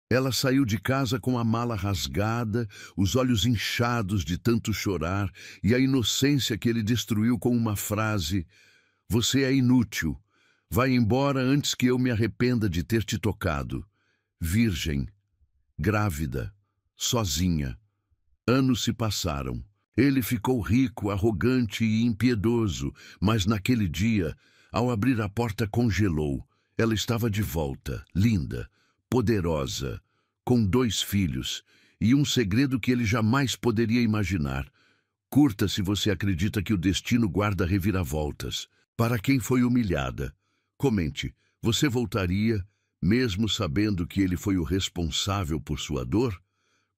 Ela saiu de casa com a mala rasgada, os olhos inchados de tanto chorar e a inocência que ele destruiu com uma frase: "Você é inútil. Vai embora antes que eu me arrependa de ter te tocado." Virgem, grávida, sozinha. Anos se passaram. Ele ficou rico, arrogante e impiedoso, mas naquele dia, ao abrir a porta, congelou. Ela estava de volta, linda, poderosa, com 2 filhos e um segredo que ele jamais poderia imaginar. Curta se você acredita que o destino guarda reviravoltas. Para quem foi humilhada, comente, você voltaria, mesmo sabendo que ele foi o responsável por sua dor?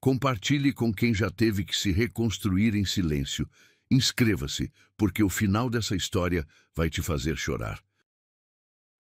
Compartilhe com quem já teve que se reconstruir em silêncio. Inscreva-se, porque o final dessa história vai te fazer chorar.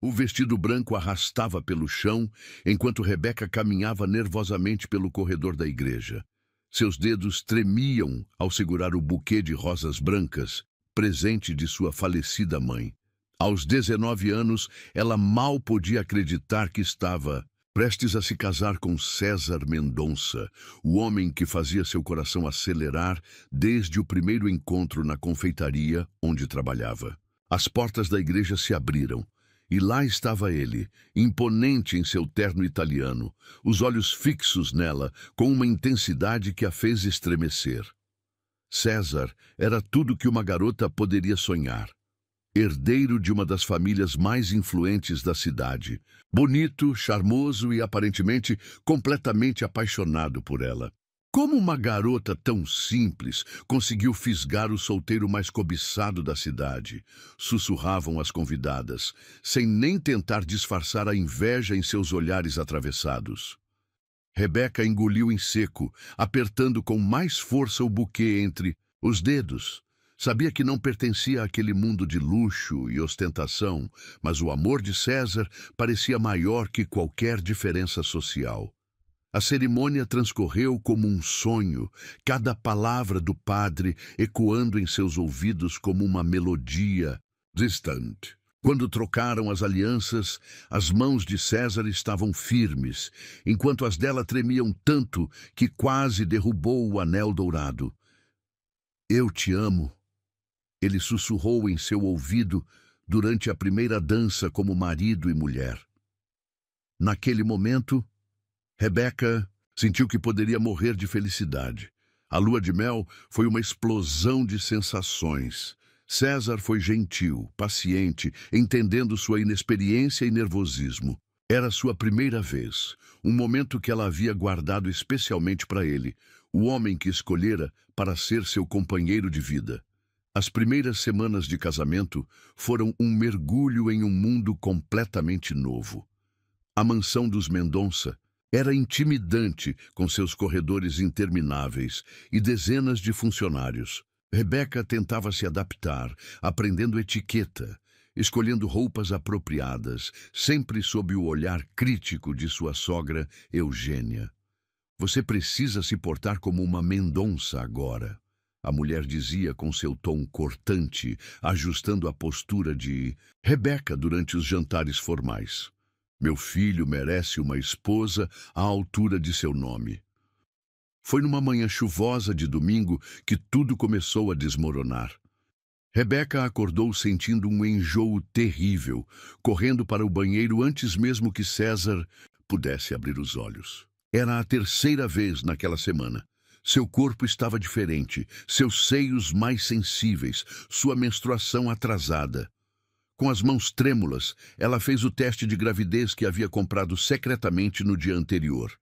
O vestido branco arrastava pelo chão, enquanto Rebeca caminhava nervosamente pelo corredor da igreja. Seus dedos tremiam ao segurar o buquê de rosas brancas, presente de sua falecida mãe. Aos 19 anos, ela mal podia acreditar que estava prestes a se casar com César Mendonça, o homem que fazia seu coração acelerar desde o primeiro encontro na confeitaria onde trabalhava. As portas da igreja se abriram, e lá estava ele, imponente em seu terno italiano, os olhos fixos nela, com uma intensidade que a fez estremecer. César era tudo que uma garota poderia sonhar. Herdeiro de uma das famílias mais influentes da cidade, bonito, charmoso e aparentemente completamente apaixonado por ela. Como uma garota tão simples conseguiu fisgar o solteiro mais cobiçado da cidade? Sussurravam as convidadas, sem nem tentar disfarçar a inveja em seus olhares atravessados. Rebeca engoliu em seco, apertando com mais força o buquê entre os dedos. Sabia que não pertencia àquele mundo de luxo e ostentação, mas o amor de César parecia maior que qualquer diferença social. A cerimônia transcorreu como um sonho, cada palavra do padre ecoando em seus ouvidos como uma melodia distante. Quando trocaram as alianças, as mãos de César estavam firmes, enquanto as dela tremiam tanto que quase derrubou o anel dourado. "Eu te amo", ele sussurrou em seu ouvido durante a primeira dança como marido e mulher. Naquele momento, Rebeca sentiu que poderia morrer de felicidade. A lua de mel foi uma explosão de sensações. César foi gentil, paciente, entendendo sua inexperiência e nervosismo. Era sua primeira vez, um momento que ela havia guardado especialmente para ele, o homem que escolhera para ser seu companheiro de vida. As primeiras semanas de casamento foram um mergulho em um mundo completamente novo. A mansão dos Mendonça era intimidante, com seus corredores intermináveis e dezenas de funcionários. Rebeca tentava se adaptar, aprendendo etiqueta, escolhendo roupas apropriadas, sempre sob o olhar crítico de sua sogra, Eugênia. "Você precisa se portar como uma Mendonça agora", a mulher dizia com seu tom cortante, ajustando a postura de Rebeca durante os jantares formais. "Meu filho merece uma esposa à altura de seu nome." Foi numa manhã chuvosa de domingo que tudo começou a desmoronar. Rebeca acordou sentindo um enjoo terrível, correndo para o banheiro antes mesmo que César pudesse abrir os olhos. Era a terceira vez naquela semana. Seu corpo estava diferente, seus seios mais sensíveis, sua menstruação atrasada. Com as mãos trêmulas, ela fez o teste de gravidez que havia comprado secretamente no dia anterior.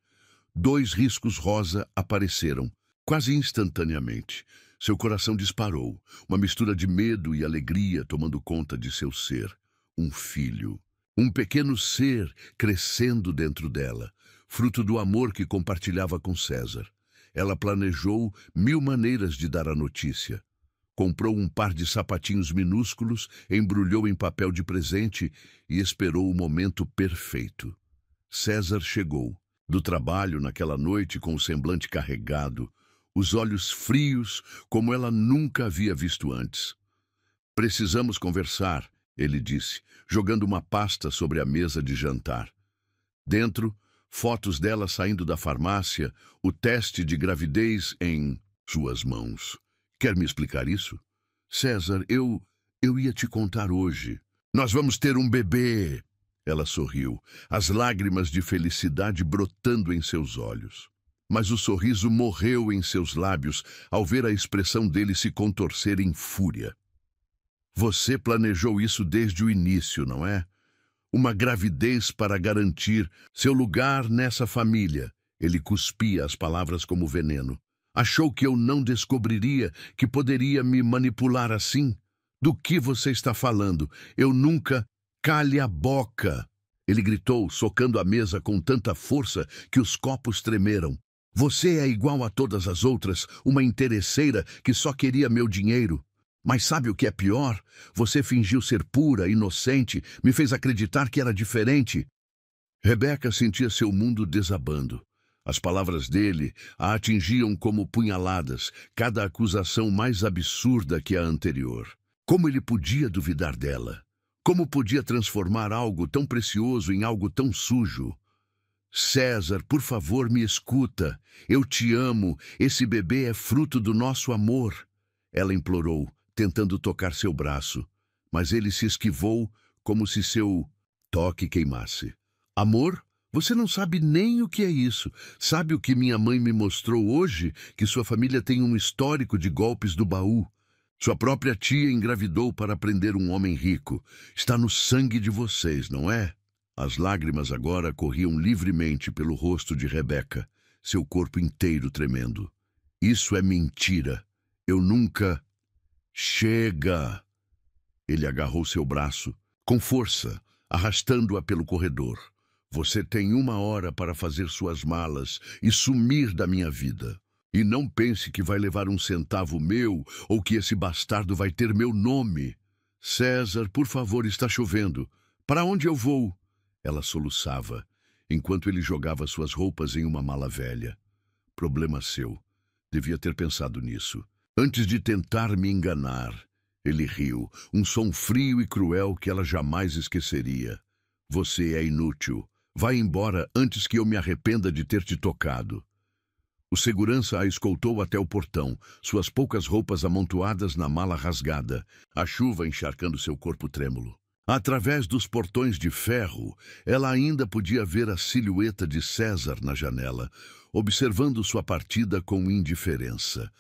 2 riscos rosa apareceram, quase instantaneamente. Seu coração disparou, uma mistura de medo e alegria tomando conta de seu ser. Um filho. Um pequeno ser crescendo dentro dela, fruto do amor que compartilhava com César. Ela planejou 1000 maneiras de dar a notícia. Comprou um par de sapatinhos minúsculos, embrulhou em papel de presente e esperou o momento perfeito. César chegou, do trabalho naquela noite com o semblante carregado, os olhos frios como ela nunca havia visto antes. "Precisamos conversar", ele disse, jogando uma pasta sobre a mesa de jantar. Dentro, fotos dela saindo da farmácia, o teste de gravidez em suas mãos. Quer me explicar isso? César, eu ia te contar hoje. Nós vamos ter um bebê. Ela sorriu, as lágrimas de felicidade brotando em seus olhos. Mas o sorriso morreu em seus lábios ao ver a expressão dele se contorcer em fúria. Você planejou isso desde o início, não é? Uma gravidez para garantir seu lugar nessa família. Ele cuspia as palavras como veneno. Achou que eu não descobriria que poderia me manipular assim? Do que você está falando? Eu nunca... Cale a boca! Ele gritou, socando a mesa com tanta força que os copos tremeram. Você é igual a todas as outras, uma interesseira que só queria meu dinheiro. Mas sabe o que é pior? Você fingiu ser pura, inocente, me fez acreditar que era diferente. Rebeca sentia seu mundo desabando. As palavras dele a atingiam como punhaladas, cada acusação mais absurda que a anterior. Como ele podia duvidar dela? Como podia transformar algo tão precioso em algo tão sujo? César, por favor, me escuta. Eu te amo. Esse bebê é fruto do nosso amor. Ela implorou, tentando tocar seu braço, mas ele se esquivou como se seu toque queimasse. Amor? Você não sabe nem o que é isso. Sabe o que minha mãe me mostrou hoje? Que sua família tem um histórico de golpes do baú. Sua própria tia engravidou para prender um homem rico. Está no sangue de vocês, não é? As lágrimas agora corriam livremente pelo rosto de Rebeca, seu corpo inteiro tremendo. Isso é mentira. Eu nunca... Chega! Ele agarrou seu braço, com força, arrastando-a pelo corredor. Você tem 1 hora para fazer suas malas e sumir da minha vida. E não pense que vai levar 1 centavo meu ou que esse bastardo vai ter meu nome. César, por favor, está chovendo. Para onde eu vou? Ela soluçava, enquanto ele jogava suas roupas em uma mala velha. Problema seu. Devia ter pensado nisso. Antes de tentar me enganar. Ele riu, um som frio e cruel que ela jamais esqueceria. Você é inútil. Vai embora antes que eu me arrependa de ter te tocado. O segurança a escoltou até o portão, suas poucas roupas amontoadas na mala rasgada, a chuva encharcando seu corpo trêmulo. Através dos portões de ferro, ela ainda podia ver a silhueta de César na janela, observando sua partida com indiferença.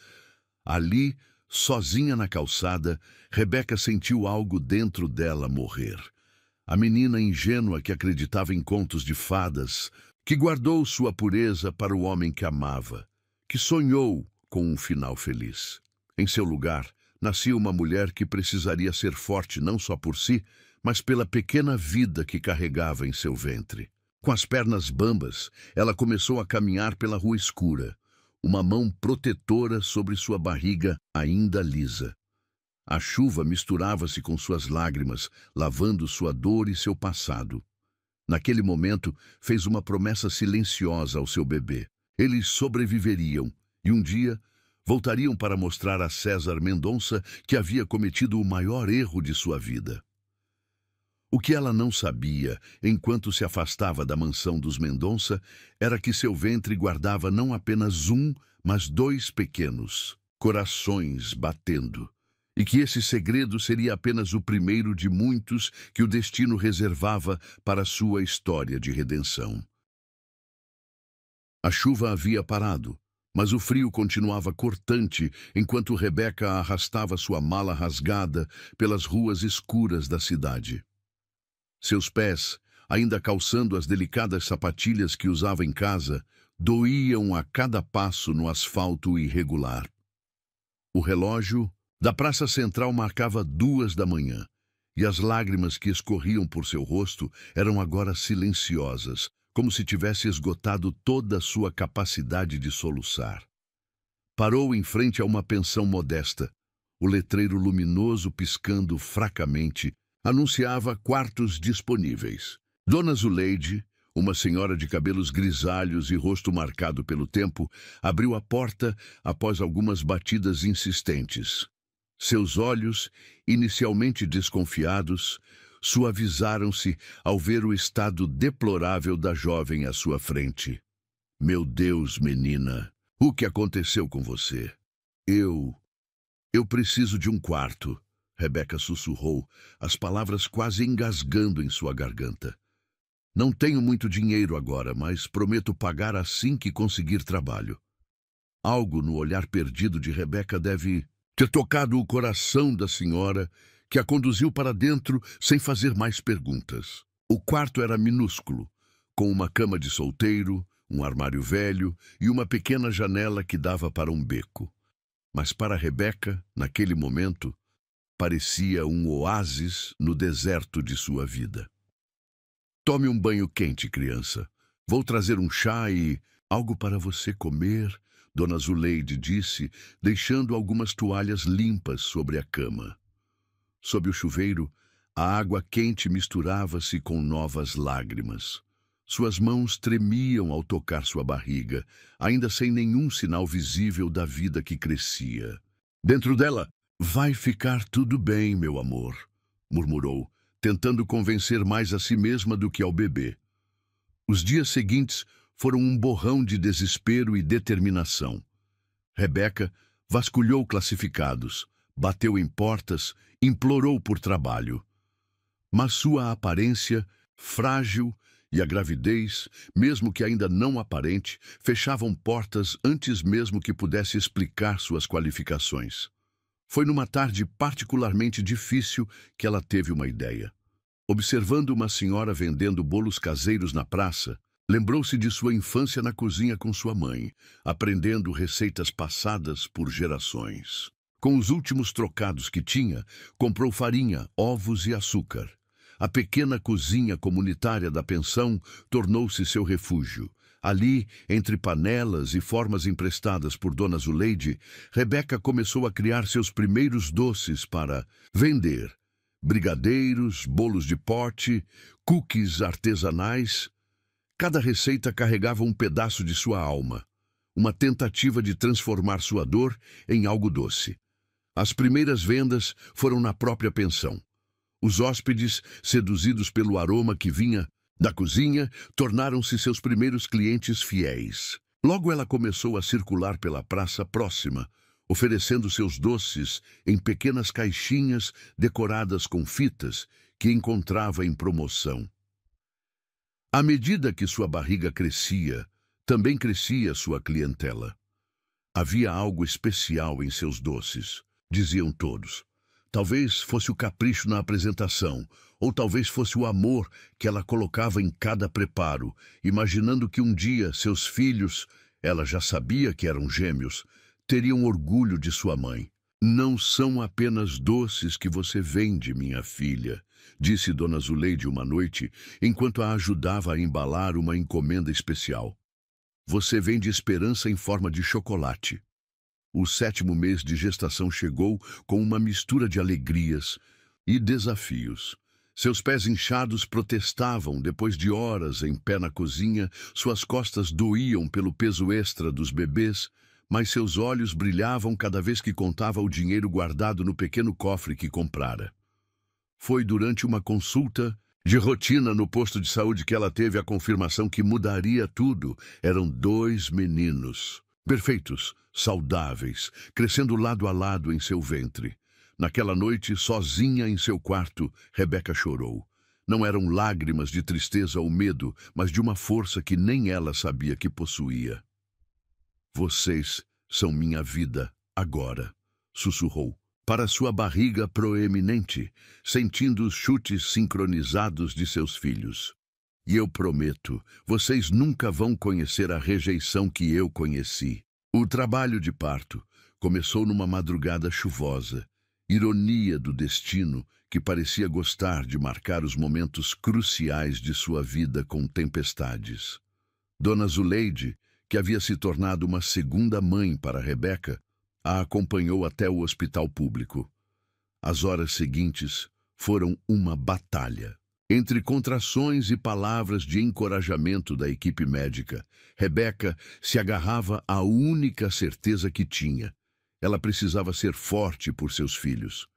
Ali, sozinha na calçada, Rebeca sentiu algo dentro dela morrer. A menina ingênua que acreditava em contos de fadas, que guardou sua pureza para o homem que amava, que sonhou com um final feliz. Em seu lugar, nascia uma mulher que precisaria ser forte não só por si, mas pela pequena vida que carregava em seu ventre. Com as pernas bambas, ela começou a caminhar pela rua escura, uma mão protetora sobre sua barriga ainda lisa. A chuva misturava-se com suas lágrimas, lavando sua dor e seu passado. Naquele momento, fez uma promessa silenciosa ao seu bebê. Eles sobreviveriam e um dia voltariam para mostrar a César Mendonça que havia cometido o maior erro de sua vida. O que ela não sabia, enquanto se afastava da mansão dos Mendonça, era que seu ventre guardava não apenas mas 2 pequenos corações batendo, e que esse segredo seria apenas o primeiro de muitos que o destino reservava para sua história de redenção. A chuva havia parado, mas o frio continuava cortante enquanto Rebeca arrastava sua mala rasgada pelas ruas escuras da cidade. Seus pés, ainda calçando as delicadas sapatilhas que usava em casa, doíam a cada passo no asfalto irregular. O relógio da praça central marcava 2 da manhã, e as lágrimas que escorriam por seu rosto eram agora silenciosas, como se tivesse esgotado toda a sua capacidade de soluçar. Parou em frente a uma pensão modesta. O letreiro luminoso piscando fracamente anunciava quartos disponíveis. Dona Zuleide, uma senhora de cabelos grisalhos e rosto marcado pelo tempo, abriu a porta após algumas batidas insistentes. Seus olhos, inicialmente desconfiados, suavizaram-se ao ver o estado deplorável da jovem à sua frente. Meu Deus, menina, o que aconteceu com você? Eu preciso de um quarto, Rebeca sussurrou, as palavras quase engasgando em sua garganta. Não tenho muito dinheiro agora, mas prometo pagar assim que conseguir trabalho. Algo no olhar perdido de Rebeca deve ter tocado o coração da senhora, que a conduziu para dentro sem fazer mais perguntas. O quarto era minúsculo, com uma cama de solteiro, um armário velho e uma pequena janela que dava para um beco. Mas para Rebeca, naquele momento, parecia um oásis no deserto de sua vida. Tome um banho quente, criança. Vou trazer um chá e algo para você comer, Dona Zuleide disse, deixando algumas toalhas limpas sobre a cama. Sob o chuveiro, a água quente misturava-se com novas lágrimas. Suas mãos tremiam ao tocar sua barriga, ainda sem nenhum sinal visível da vida que crescia. Dentro dela, vai ficar tudo bem, meu amor, murmurou, tentando convencer mais a si mesma do que ao bebê. Os dias seguintes foram um borrão de desespero e determinação. Rebeca vasculhou classificados, bateu em portas, implorou por trabalho. Mas sua aparência, frágil, e a gravidez, mesmo que ainda não aparente, fechavam portas antes mesmo que pudesse explicar suas qualificações. Foi numa tarde particularmente difícil que ela teve uma ideia. Observando uma senhora vendendo bolos caseiros na praça, lembrou-se de sua infância na cozinha com sua mãe, aprendendo receitas passadas por gerações. Com os últimos trocados que tinha, comprou farinha, ovos e açúcar. A pequena cozinha comunitária da pensão tornou-se seu refúgio. Ali, entre panelas e formas emprestadas por Dona Zuleide, Rebeca começou a criar seus primeiros doces para vender. Brigadeiros, bolos de pote, cookies artesanais. Cada receita carregava um pedaço de sua alma, uma tentativa de transformar sua dor em algo doce. As primeiras vendas foram na própria pensão. Os hóspedes, seduzidos pelo aroma que vinha da cozinha, tornaram-se seus primeiros clientes fiéis. Logo ela começou a circular pela praça próxima, oferecendo seus doces em pequenas caixinhas decoradas com fitas que encontrava em promoção. À medida que sua barriga crescia, também crescia sua clientela. Havia algo especial em seus doces, diziam todos. Talvez fosse o capricho na apresentação, ou talvez fosse o amor que ela colocava em cada preparo, imaginando que um dia seus filhos, ela já sabia que eram gêmeos, teriam orgulho de sua mãe. Não são apenas doces que você vende, minha filha, disse Dona Zuleide uma noite, enquanto a ajudava a embalar uma encomenda especial. Você vende esperança em forma de chocolate. O 7º mês de gestação chegou com uma mistura de alegrias e desafios. Seus pés inchados protestavam depois de horas em pé na cozinha, suas costas doíam pelo peso extra dos bebês, mas seus olhos brilhavam cada vez que contava o dinheiro guardado no pequeno cofre que comprara. Foi durante uma consulta de rotina no posto de saúde que ela teve a confirmação que mudaria tudo. Eram 2 meninos, perfeitos, saudáveis, crescendo lado a lado em seu ventre. Naquela noite, sozinha em seu quarto, Rebeca chorou. Não eram lágrimas de tristeza ou medo, mas de uma força que nem ela sabia que possuía. Vocês são minha vida agora, sussurrou, para sua barriga proeminente, sentindo os chutes sincronizados de seus filhos. E eu prometo, vocês nunca vão conhecer a rejeição que eu conheci. O trabalho de parto começou numa madrugada chuvosa, ironia do destino que parecia gostar de marcar os momentos cruciais de sua vida com tempestades. Dona Zuleide, que havia se tornado uma segunda mãe para Rebeca, a acompanhou até o hospital público. As horas seguintes foram uma batalha. Entre contrações e palavras de encorajamento da equipe médica, Rebeca se agarrava à única certeza que tinha. Ela precisava ser forte por seus filhos.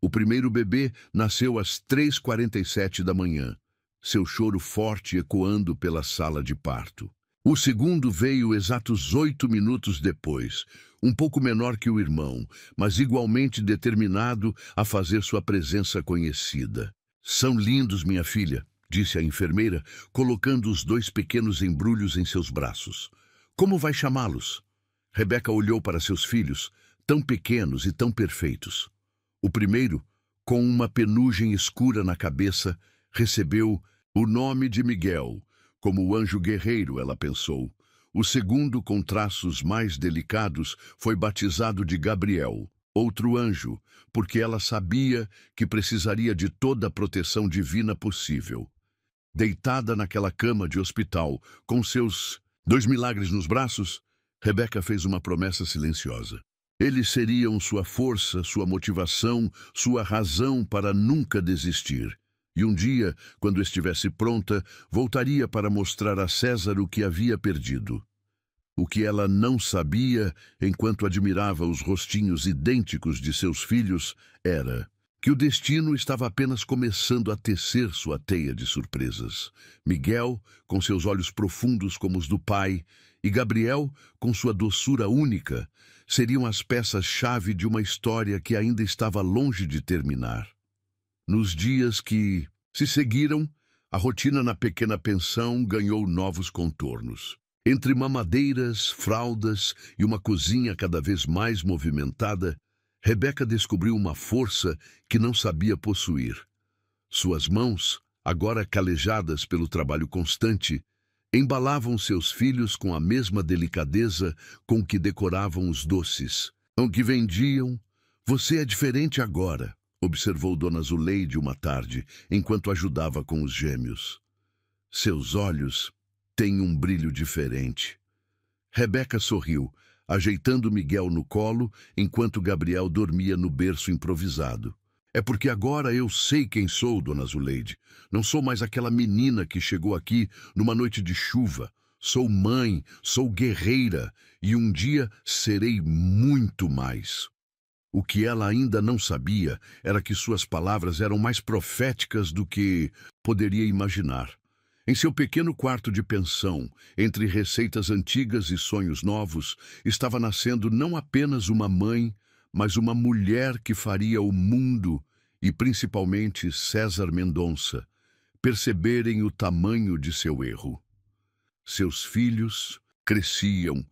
O primeiro bebê nasceu às 3h47 da manhã, seu choro forte ecoando pela sala de parto. O segundo veio exatos 8 minutos depois, um pouco menor que o irmão, mas igualmente determinado a fazer sua presença conhecida. "São lindos, minha filha", disse a enfermeira, colocando os 2 pequenos embrulhos em seus braços. "Como vai chamá-los?" Rebeca olhou para seus filhos, tão pequenos e tão perfeitos. O primeiro, com uma penugem escura na cabeça, recebeu o nome de Miguel, como o anjo guerreiro, ela pensou. O segundo, com traços mais delicados, foi batizado de Gabriel, outro anjo, porque ela sabia que precisaria de toda a proteção divina possível. Deitada naquela cama de hospital, com seus 2 milagres nos braços, Rebeca fez uma promessa silenciosa. Eles seriam sua força, sua motivação, sua razão para nunca desistir. E um dia, quando estivesse pronta, voltaria para mostrar a César o que havia perdido. O que ela não sabia, enquanto admirava os rostinhos idênticos de seus filhos, era que o destino estava apenas começando a tecer sua teia de surpresas. Miguel, com seus olhos profundos como os do pai, e Gabriel, com sua doçura única, seriam as peças-chave de uma história que ainda estava longe de terminar. Nos dias que se seguiram, a rotina na pequena pensão ganhou novos contornos. Entre mamadeiras, fraldas e uma cozinha cada vez mais movimentada, Rebeca descobriu uma força que não sabia possuir. Suas mãos, agora calejadas pelo trabalho constante, embalavam seus filhos com a mesma delicadeza com que decoravam os doces. "Ao que vendiam, você é diferente agora", observou Dona Zuleide uma tarde, enquanto ajudava com os gêmeos. "Seus olhos têm um brilho diferente." Rebeca sorriu, ajeitando Miguel no colo, enquanto Gabriel dormia no berço improvisado. "É porque agora eu sei quem sou, Dona Zuleide. Não sou mais aquela menina que chegou aqui numa noite de chuva. Sou mãe, sou guerreira, e um dia serei muito mais." O que ela ainda não sabia era que suas palavras eram mais proféticas do que poderia imaginar. Em seu pequeno quarto de pensão, entre receitas antigas e sonhos novos, estava nascendo não apenas uma mãe, mas uma mulher que faria o mundo, e principalmente César Mendonça, perceberem o tamanho de seu erro. Seus filhos cresciam,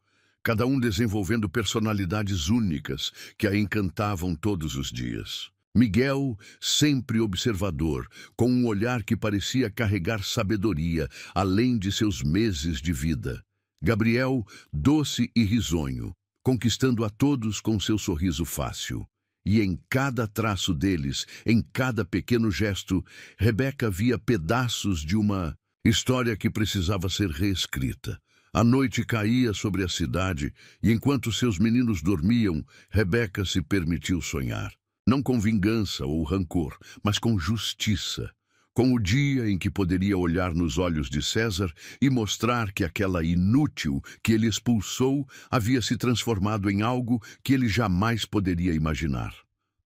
cada um desenvolvendo personalidades únicas que a encantavam todos os dias. Miguel, sempre observador, com um olhar que parecia carregar sabedoria, além de seus meses de vida. Gabriel, doce e risonho, conquistando a todos com seu sorriso fácil. E em cada traço deles, em cada pequeno gesto, Rebeca via pedaços de uma história que precisava ser reescrita. A noite caía sobre a cidade, e enquanto seus meninos dormiam, Rebeca se permitiu sonhar. Não com vingança ou rancor, mas com justiça. Com o dia em que poderia olhar nos olhos de César e mostrar que aquela inútil que ele expulsou havia se transformado em algo que ele jamais poderia imaginar.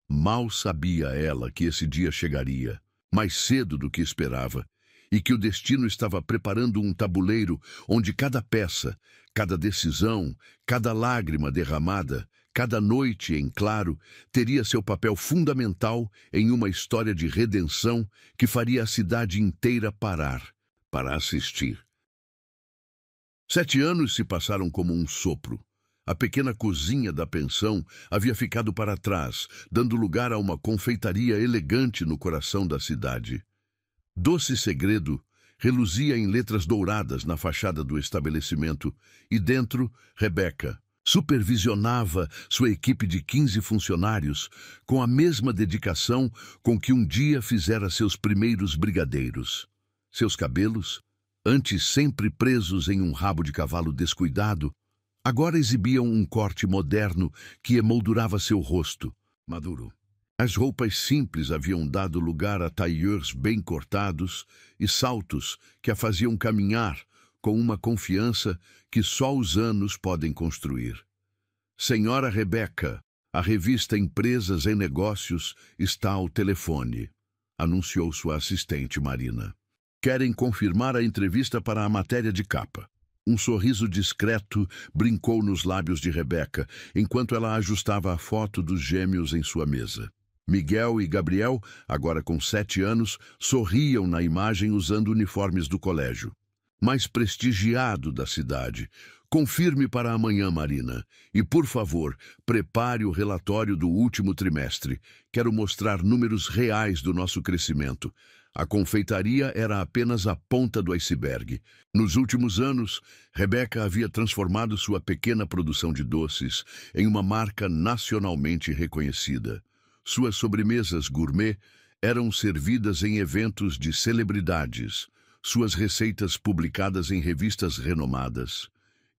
Mal sabia ela que esse dia chegaria, mais cedo do que esperava, e que o destino estava preparando um tabuleiro onde cada peça, cada decisão, cada lágrima derramada, cada noite em claro, teria seu papel fundamental em uma história de redenção que faria a cidade inteira parar para assistir. 7 anos se passaram como um sopro. A pequena cozinha da pensão havia ficado para trás, dando lugar a uma confeitaria elegante no coração da cidade. Doce Segredo reluzia em letras douradas na fachada do estabelecimento, e dentro, Rebeca supervisionava sua equipe de 15 funcionários com a mesma dedicação com que um dia fizera seus primeiros brigadeiros. Seus cabelos, antes sempre presos em um rabo de cavalo descuidado, agora exibiam um corte moderno que emoldurava seu rosto maduro. As roupas simples haviam dado lugar a tailleurs bem cortados e saltos que a faziam caminhar com uma confiança que só os anos podem construir. Senhora Rebeca, A revista Empresas em Negócios está ao telefone, anunciou sua assistente Marina. Querem confirmar a entrevista para a matéria de capa. Um sorriso discreto brincou nos lábios de Rebeca, enquanto ela ajustava a foto dos gêmeos em sua mesa. Miguel e Gabriel, agora com 7 anos, sorriam na imagem usando uniformes do colégio. Mais prestigiado da cidade. Confirme para amanhã, Marina. E, por favor, prepare o relatório do último trimestre. Quero mostrar números reais do nosso crescimento. A confeitaria era apenas a ponta do iceberg. Nos últimos anos, Rebeca havia transformado sua pequena produção de doces em uma marca nacionalmente reconhecida. Suas sobremesas gourmet eram servidas em eventos de celebridades, suas receitas publicadas em revistas renomadas.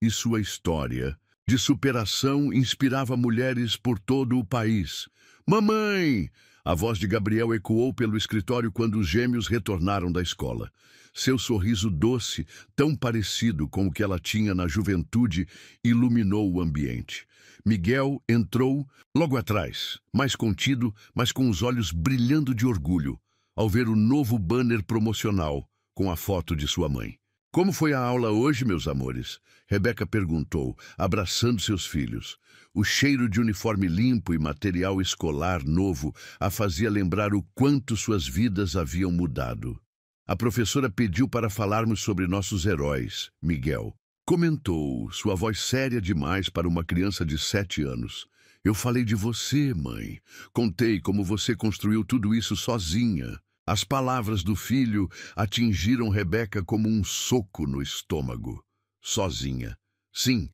E sua história de superação inspirava mulheres por todo o país. Mamãe! A voz de Gabriel ecoou pelo escritório quando os gêmeos retornaram da escola. Seu sorriso doce, tão parecido com o que ela tinha na juventude, iluminou o ambiente. Miguel entrou logo atrás, mais contido, mas com os olhos brilhando de orgulho, ao ver o novo banner promocional com a foto de sua mãe. Como foi a aula hoje, meus amores? Rebeca perguntou, abraçando seus filhos. O cheiro de uniforme limpo e material escolar novo a fazia lembrar o quanto suas vidas haviam mudado. A professora pediu para falarmos sobre nossos heróis, Miguel. Comentou, sua voz séria demais para uma criança de 7 anos. Eu falei de você, mãe. Contei como você construiu tudo isso sozinha. As palavras do filho atingiram Rebeca como um soco no estômago. Sozinha. Sim,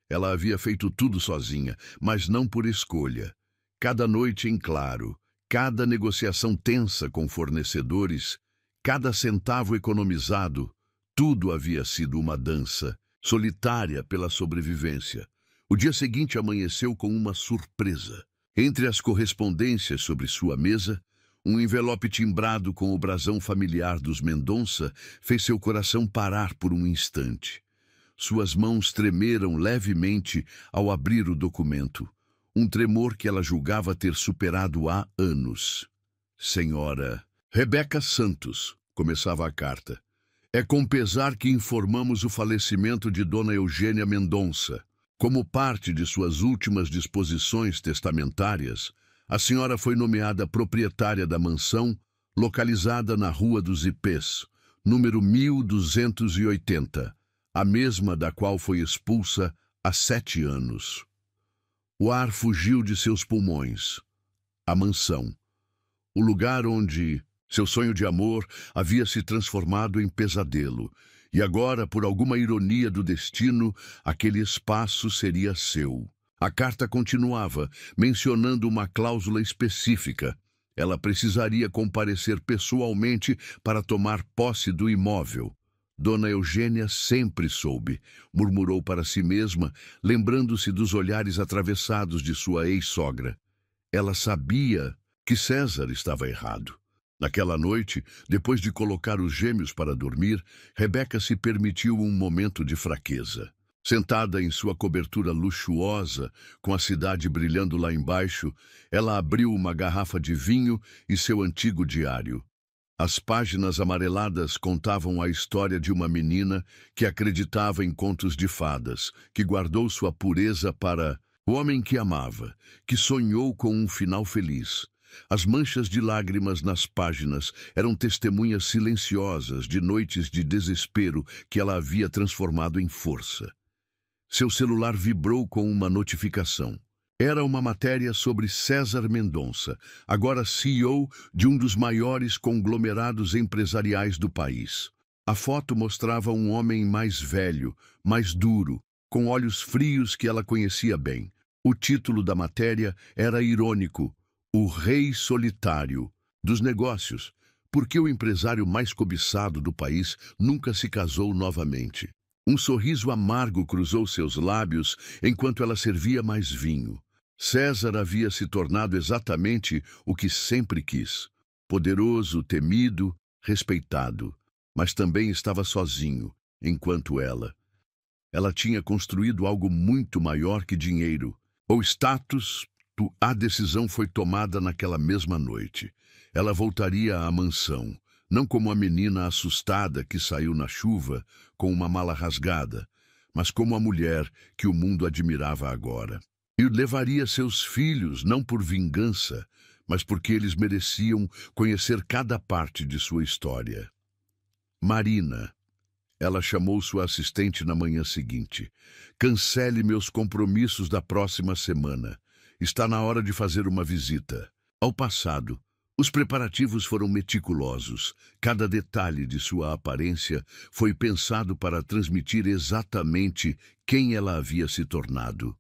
ela havia feito tudo sozinha, mas não por escolha. Cada noite em claro, cada negociação tensa com fornecedores, cada centavo economizado, tudo havia sido uma dança, solitária pela sobrevivência. O dia seguinte amanheceu com uma surpresa. Entre as correspondências sobre sua mesa, um envelope timbrado com o brasão familiar dos Mendonça fez seu coração parar por um instante. Suas mãos tremeram levemente ao abrir o documento, um tremor que ela julgava ter superado há anos. Senhora Rebeca Santos, começava a carta. É com pesar que informamos o falecimento de Dona Eugênia Mendonça. Como parte de suas últimas disposições testamentárias, a senhora foi nomeada proprietária da mansão, localizada na Rua dos Ipês, número 1280, a mesma da qual foi expulsa há 7 anos. O ar fugiu de seus pulmões. A mansão, o lugar onde seu sonho de amor havia se transformado em pesadelo, e agora, por alguma ironia do destino, aquele espaço seria seu. A carta continuava, mencionando uma cláusula específica. Ela precisaria comparecer pessoalmente para tomar posse do imóvel. Dona Eugênia sempre soube, murmurou para si mesma, lembrando-se dos olhares atravessados de sua ex-sogra. Ela sabia que César estava errado. Naquela noite, depois de colocar os gêmeos para dormir, Rebeca se permitiu um momento de fraqueza. Sentada em sua cobertura luxuosa, com a cidade brilhando lá embaixo, ela abriu uma garrafa de vinho e seu antigo diário. As páginas amareladas contavam a história de uma menina que acreditava em contos de fadas, que guardou sua pureza para o homem que amava, que sonhou com um final feliz. As manchas de lágrimas nas páginas eram testemunhas silenciosas de noites de desespero que ela havia transformado em força. Seu celular vibrou com uma notificação. Era uma matéria sobre César Mendonça, agora CEO de um dos maiores conglomerados empresariais do país. A foto mostrava um homem mais velho, mais duro, com olhos frios que ela conhecia bem. O título da matéria era irônico: O Rei Solitário dos Negócios, porque o empresário mais cobiçado do país nunca se casou novamente. Um sorriso amargo cruzou seus lábios enquanto ela servia mais vinho. César havia se tornado exatamente o que sempre quis: poderoso, temido, respeitado, mas também estava sozinho, enquanto ela tinha construído algo muito maior que dinheiro, ou status, A decisão foi tomada naquela mesma noite. Ela voltaria à mansão, não como a menina assustada que saiu na chuva com uma mala rasgada, mas como a mulher que o mundo admirava agora. E levaria seus filhos não por vingança, mas porque eles mereciam conhecer cada parte de sua história. Marina. Ela chamou sua assistente na manhã seguinte. Cancele meus compromissos da próxima semana. Está na hora de fazer uma visita. Ao passado, os preparativos foram meticulosos. Cada detalhe de sua aparência foi pensado para transmitir exatamente quem ela havia se tornado.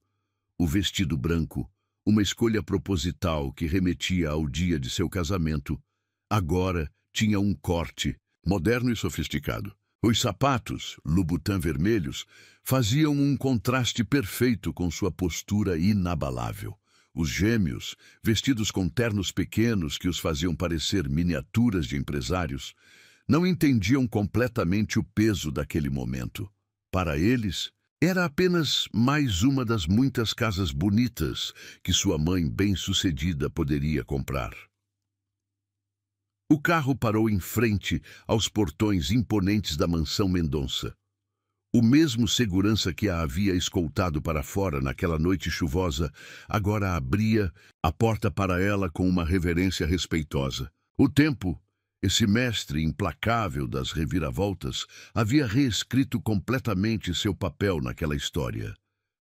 O vestido branco, uma escolha proposital que remetia ao dia de seu casamento, agora tinha um corte moderno e sofisticado. Os sapatos, Louboutin vermelhos, faziam um contraste perfeito com sua postura inabalável. Os gêmeos, vestidos com ternos pequenos que os faziam parecer miniaturas de empresários, não entendiam completamente o peso daquele momento. Para eles, era apenas mais uma das muitas casas bonitas que sua mãe bem-sucedida poderia comprar. O carro parou em frente aos portões imponentes da mansão Mendonça. O mesmo segurança que a havia escoltado para fora naquela noite chuvosa, agora abria a porta para ela com uma reverência respeitosa. O tempo, esse mestre implacável das reviravoltas, havia reescrito completamente seu papel naquela história.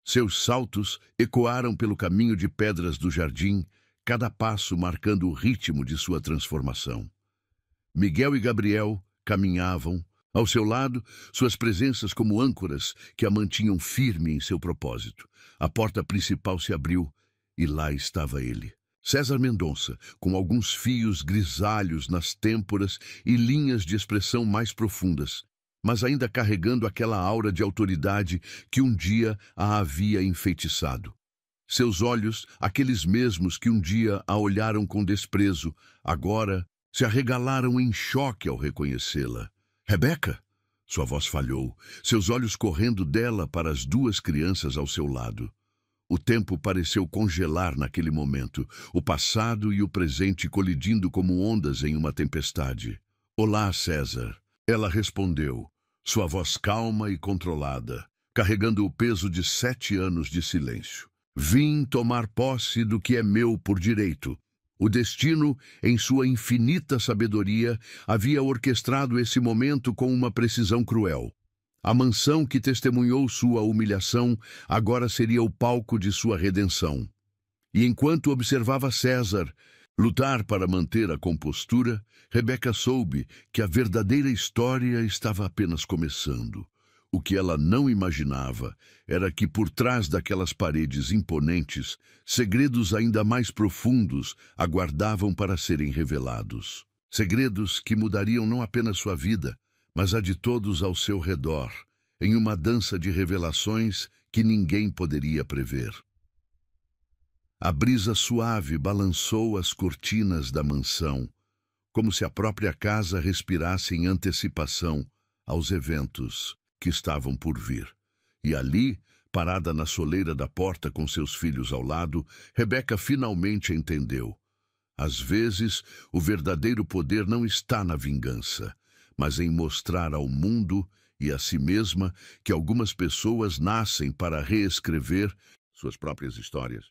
Seus saltos ecoaram pelo caminho de pedras do jardim, cada passo marcando o ritmo de sua transformação. Miguel e Gabriel caminhavam, ao seu lado, suas presenças como âncoras que a mantinham firme em seu propósito. A porta principal se abriu e lá estava ele. César Mendonça, com alguns fios grisalhos nas têmporas e linhas de expressão mais profundas, mas ainda carregando aquela aura de autoridade que um dia a havia enfeitiçado. Seus olhos, aqueles mesmos que um dia a olharam com desprezo, agora se arregalaram em choque ao reconhecê-la. Rebeca? Sua voz falhou, seus olhos correndo dela para as duas crianças ao seu lado. O tempo pareceu congelar naquele momento, o passado e o presente colidindo como ondas em uma tempestade. Olá, César. Ela respondeu, sua voz calma e controlada, carregando o peso de 7 anos de silêncio. Vim tomar posse do que é meu por direito. O destino, em sua infinita sabedoria, havia orquestrado esse momento com uma precisão cruel. A mansão que testemunhou sua humilhação agora seria o palco de sua redenção. E enquanto observava César lutar para manter a compostura, Rebeca soube que a verdadeira história estava apenas começando. O que ela não imaginava era que por trás daquelas paredes imponentes, segredos ainda mais profundos aguardavam para serem revelados. Segredos que mudariam não apenas sua vida, mas a de todos ao seu redor, em uma dança de revelações que ninguém poderia prever. A brisa suave balançou as cortinas da mansão, como se a própria casa respirasse em antecipação aos eventos que estavam por vir. E ali, parada na soleira da porta com seus filhos ao lado, Rebeca finalmente entendeu. Às vezes, o verdadeiro poder não está na vingança, mas em mostrar ao mundo e a si mesma que algumas pessoas nascem para reescrever suas próprias histórias.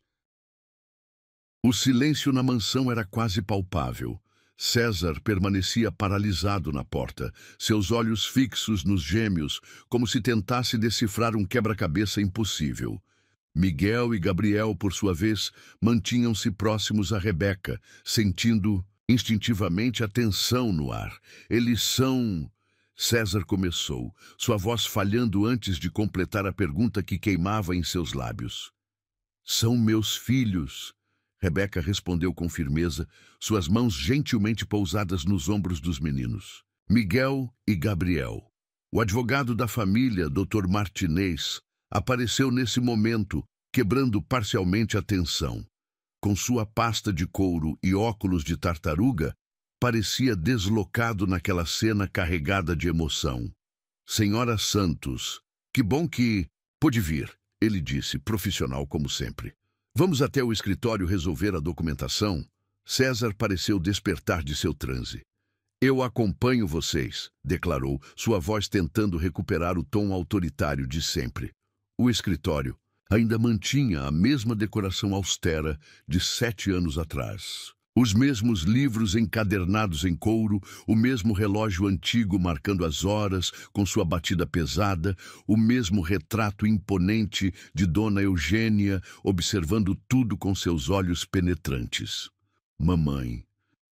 O silêncio na mansão era quase palpável. César permanecia paralisado na porta, seus olhos fixos nos gêmeos, como se tentasse decifrar um quebra-cabeça impossível. Miguel e Gabriel, por sua vez, mantinham-se próximos a Rebeca, sentindo instintivamente a tensão no ar. Eles são... César começou, sua voz falhando antes de completar a pergunta que queimava em seus lábios. São meus filhos. Rebeca respondeu com firmeza, suas mãos gentilmente pousadas nos ombros dos meninos. Miguel e Gabriel. O advogado da família, Dr. Martinez, apareceu nesse momento, quebrando parcialmente a tensão. Com sua pasta de couro e óculos de tartaruga, parecia deslocado naquela cena carregada de emoção. Senhora Santos, que bom que pôde vir, ele disse, profissional como sempre. Vamos até o escritório resolver a documentação? César pareceu despertar de seu transe. Eu acompanho vocês, declarou, sua voz tentando recuperar o tom autoritário de sempre. O escritório ainda mantinha a mesma decoração austera de 7 anos atrás. Os mesmos livros encadernados em couro, o mesmo relógio antigo marcando as horas com sua batida pesada, o mesmo retrato imponente de Dona Eugênia observando tudo com seus olhos penetrantes. Mamãe.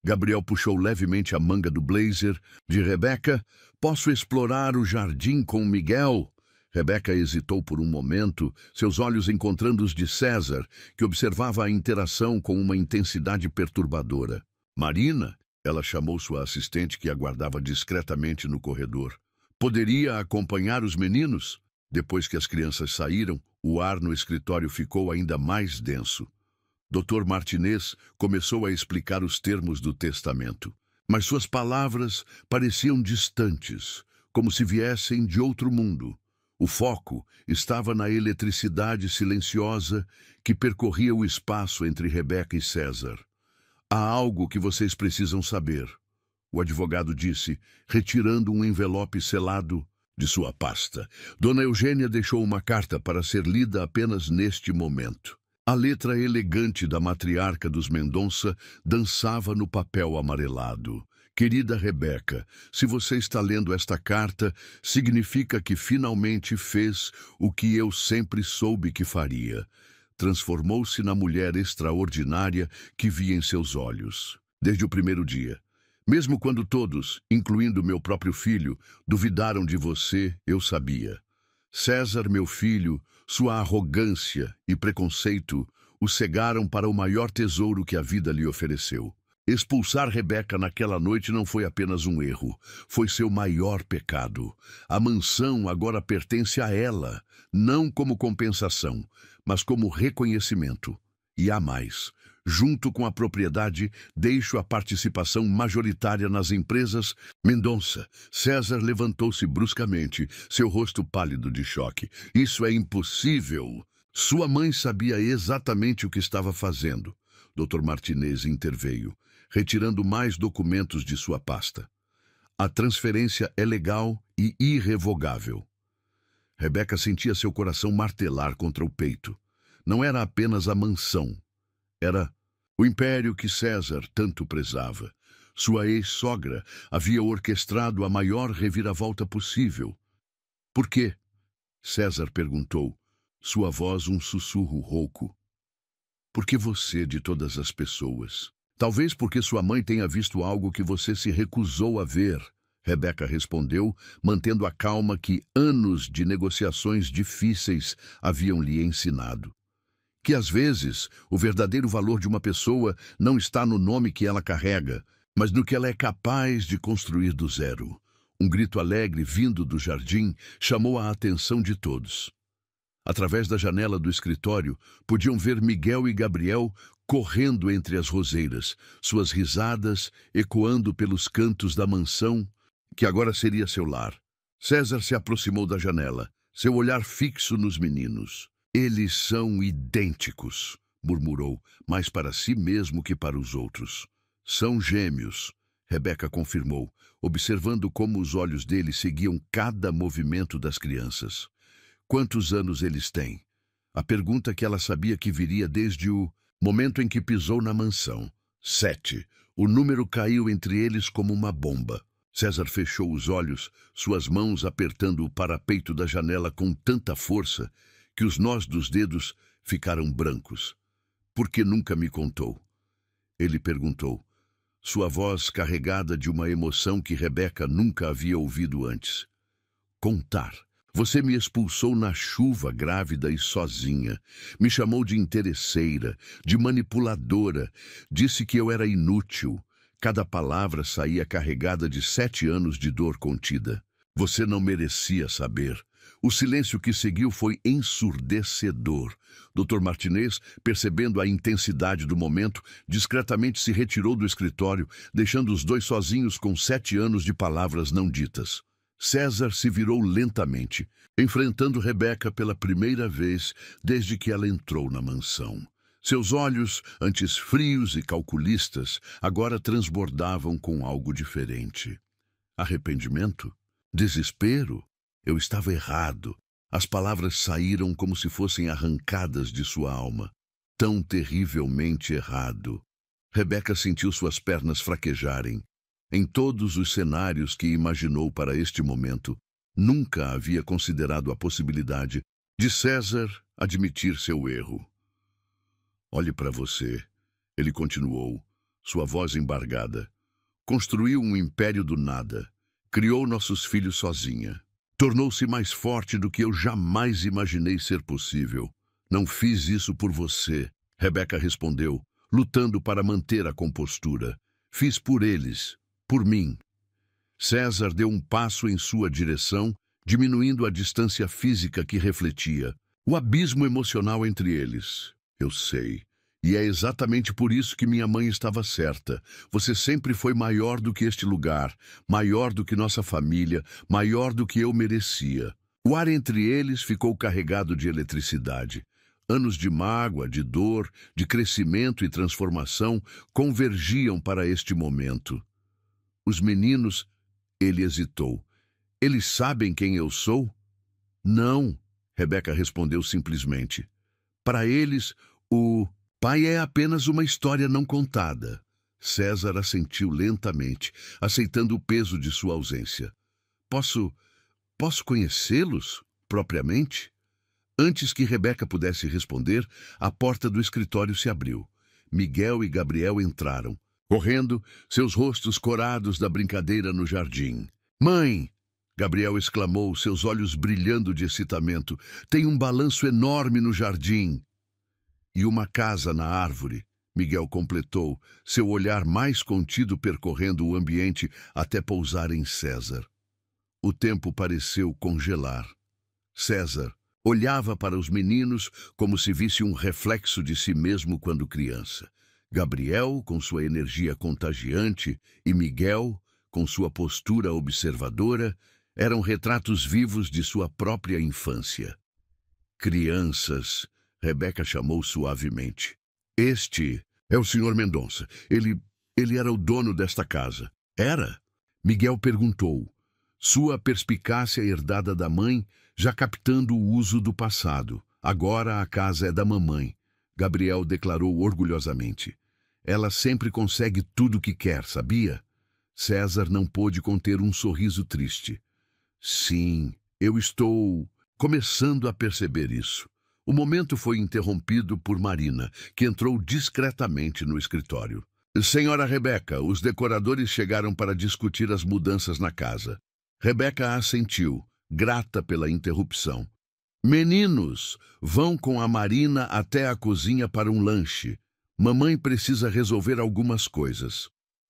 Gabriel puxou levemente a manga do blazer de Rebeca. Posso explorar o jardim com Miguel? Rebeca hesitou por um momento, seus olhos encontrando os de César, que observava a interação com uma intensidade perturbadora. Marina, ela chamou sua assistente que aguardava discretamente no corredor. Poderia acompanhar os meninos? Depois que as crianças saíram, o ar no escritório ficou ainda mais denso. Dr. Martinez começou a explicar os termos do testamento, mas suas palavras pareciam distantes, como se viessem de outro mundo. O foco estava na eletricidade silenciosa que percorria o espaço entre Rebeca e César. Há algo que vocês precisam saber, o advogado disse, retirando um envelope selado de sua pasta. Dona Eugênia deixou uma carta para ser lida apenas neste momento. A letra elegante da matriarca dos Mendonça dançava no papel amarelado. Querida Rebeca, se você está lendo esta carta, significa que finalmente fez o que eu sempre soube que faria. Transformou-se na mulher extraordinária que vi em seus olhos. Desde o primeiro dia. Mesmo quando todos, incluindo meu próprio filho, duvidaram de você, eu sabia. César, meu filho, sua arrogância e preconceito o cegaram para o maior tesouro que a vida lhe ofereceu. Expulsar Rebeca naquela noite não foi apenas um erro, foi seu maior pecado. A mansão agora pertence a ela, não como compensação, mas como reconhecimento. E há mais. Junto com a propriedade, deixo a participação majoritária nas empresas. Mendonça. César levantou-se bruscamente, seu rosto pálido de choque. Isso é impossível. Sua mãe sabia exatamente o que estava fazendo. Dr. Martinez interveio, retirando mais documentos de sua pasta. A transferência é legal e irrevogável. Rebeca sentia seu coração martelar contra o peito. Não era apenas a mansão. Era o império que César tanto prezava. Sua ex-sogra havia orquestrado a maior reviravolta possível. Por quê? César perguntou, sua voz um sussurro rouco. Porque você de todas as pessoas. Talvez porque sua mãe tenha visto algo que você se recusou a ver. Rebeca respondeu, mantendo a calma que anos de negociações difíceis haviam lhe ensinado. Que às vezes o verdadeiro valor de uma pessoa não está no nome que ela carrega, mas no que ela é capaz de construir do zero. Um grito alegre vindo do jardim chamou a atenção de todos. Através da janela do escritório, podiam ver Miguel e Gabriel correndo entre as roseiras, suas risadas ecoando pelos cantos da mansão, que agora seria seu lar. César se aproximou da janela, seu olhar fixo nos meninos. Eles são idênticos, murmurou, mais para si mesmo que para os outros. São gêmeos, Rebeca confirmou, observando como os olhos dele seguiam cada movimento das crianças. Quantos anos eles têm? A pergunta que ela sabia que viria desde o momento em que pisou na mansão. 7. O número caiu entre eles como uma bomba. César fechou os olhos, suas mãos apertando o parapeito da janela com tanta força que os nós dos dedos ficaram brancos. Por que nunca me contou? Ele perguntou, sua voz carregada de uma emoção que Rebeca nunca havia ouvido antes. Contar. Você me expulsou na chuva, grávida e sozinha. Me chamou de interesseira, de manipuladora. Disse que eu era inútil. Cada palavra saía carregada de 7 anos de dor contida. Você não merecia saber. O silêncio que seguiu foi ensurdecedor. Dr. Martinez, percebendo a intensidade do momento, discretamente se retirou do escritório, deixando os dois sozinhos com 7 anos de palavras não ditas. César se virou lentamente, enfrentando Rebeca pela primeira vez desde que ela entrou na mansão. Seus olhos, antes frios e calculistas, agora transbordavam com algo diferente. Arrependimento? Desespero? Eu estava errado. As palavras saíram como se fossem arrancadas de sua alma. Tão terrivelmente errado. Rebeca sentiu suas pernas fraquejarem. Em todos os cenários que imaginou para este momento, nunca havia considerado a possibilidade de César admitir seu erro. Olhe para você, ele continuou, sua voz embargada. Construiu um império do nada. Criou nossos filhos sozinha. Tornou-se mais forte do que eu jamais imaginei ser possível. Não fiz isso por você, Rebeca respondeu, lutando para manter a compostura. Fiz por eles, por mim. César deu um passo em sua direção, diminuindo a distância física que refletia. O abismo emocional entre eles. Eu sei. E é exatamente por isso que minha mãe estava certa. Você sempre foi maior do que este lugar, maior do que nossa família, maior do que eu merecia. O ar entre eles ficou carregado de eletricidade. Anos de mágoa, de dor, de crescimento e transformação convergiam para este momento. Os meninos... Ele hesitou. Eles sabem quem eu sou? Não, Rebeca respondeu simplesmente. Para eles, o pai é apenas uma história não contada. César assentiu lentamente, aceitando o peso de sua ausência. Posso conhecê-los, propriamente? Antes que Rebeca pudesse responder, a porta do escritório se abriu. Miguel e Gabriel entraram, correndo, seus rostos corados da brincadeira no jardim. Mãe! Gabriel exclamou, seus olhos brilhando de excitamento. Tem um balanço enorme no jardim. E uma casa na árvore, Miguel completou, seu olhar mais contido percorrendo o ambiente até pousar em César. O tempo pareceu congelar. César olhava para os meninos como se visse um reflexo de si mesmo quando criança. Gabriel, com sua energia contagiante, e Miguel, com sua postura observadora, eram retratos vivos de sua própria infância. Crianças, Rebeca chamou suavemente. Este é o Sr. Mendonça. Ele era o dono desta casa. Era? Miguel perguntou, sua perspicácia herdada da mãe, já captando o uso do passado. Agora a casa é da mamãe, Gabriel declarou orgulhosamente. Ela sempre consegue tudo o que quer, sabia? César não pôde conter um sorriso triste. Sim, eu estou começando a perceber isso. O momento foi interrompido por Marina, que entrou discretamente no escritório. Senhora Rebeca, os decoradores chegaram para discutir as mudanças na casa. Rebeca assentiu, grata pela interrupção. Meninos, vão com a Marina até a cozinha para um lanche. Mamãe precisa resolver algumas coisas.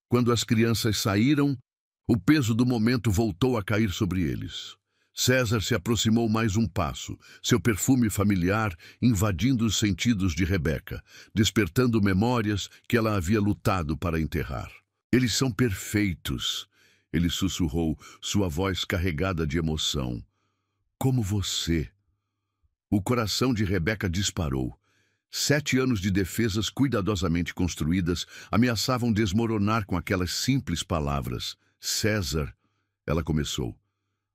Quando as crianças saíram, o peso do momento voltou a cair sobre eles. César se aproximou mais um passo, seu perfume familiar invadindo os sentidos de Rebeca, despertando memórias que ela havia lutado para enterrar. Eles são perfeitos, ele sussurrou, sua voz carregada de emoção. Como você. O coração de Rebeca disparou. 7 anos de defesas cuidadosamente construídas ameaçavam desmoronar com aquelas simples palavras. César, ela começou.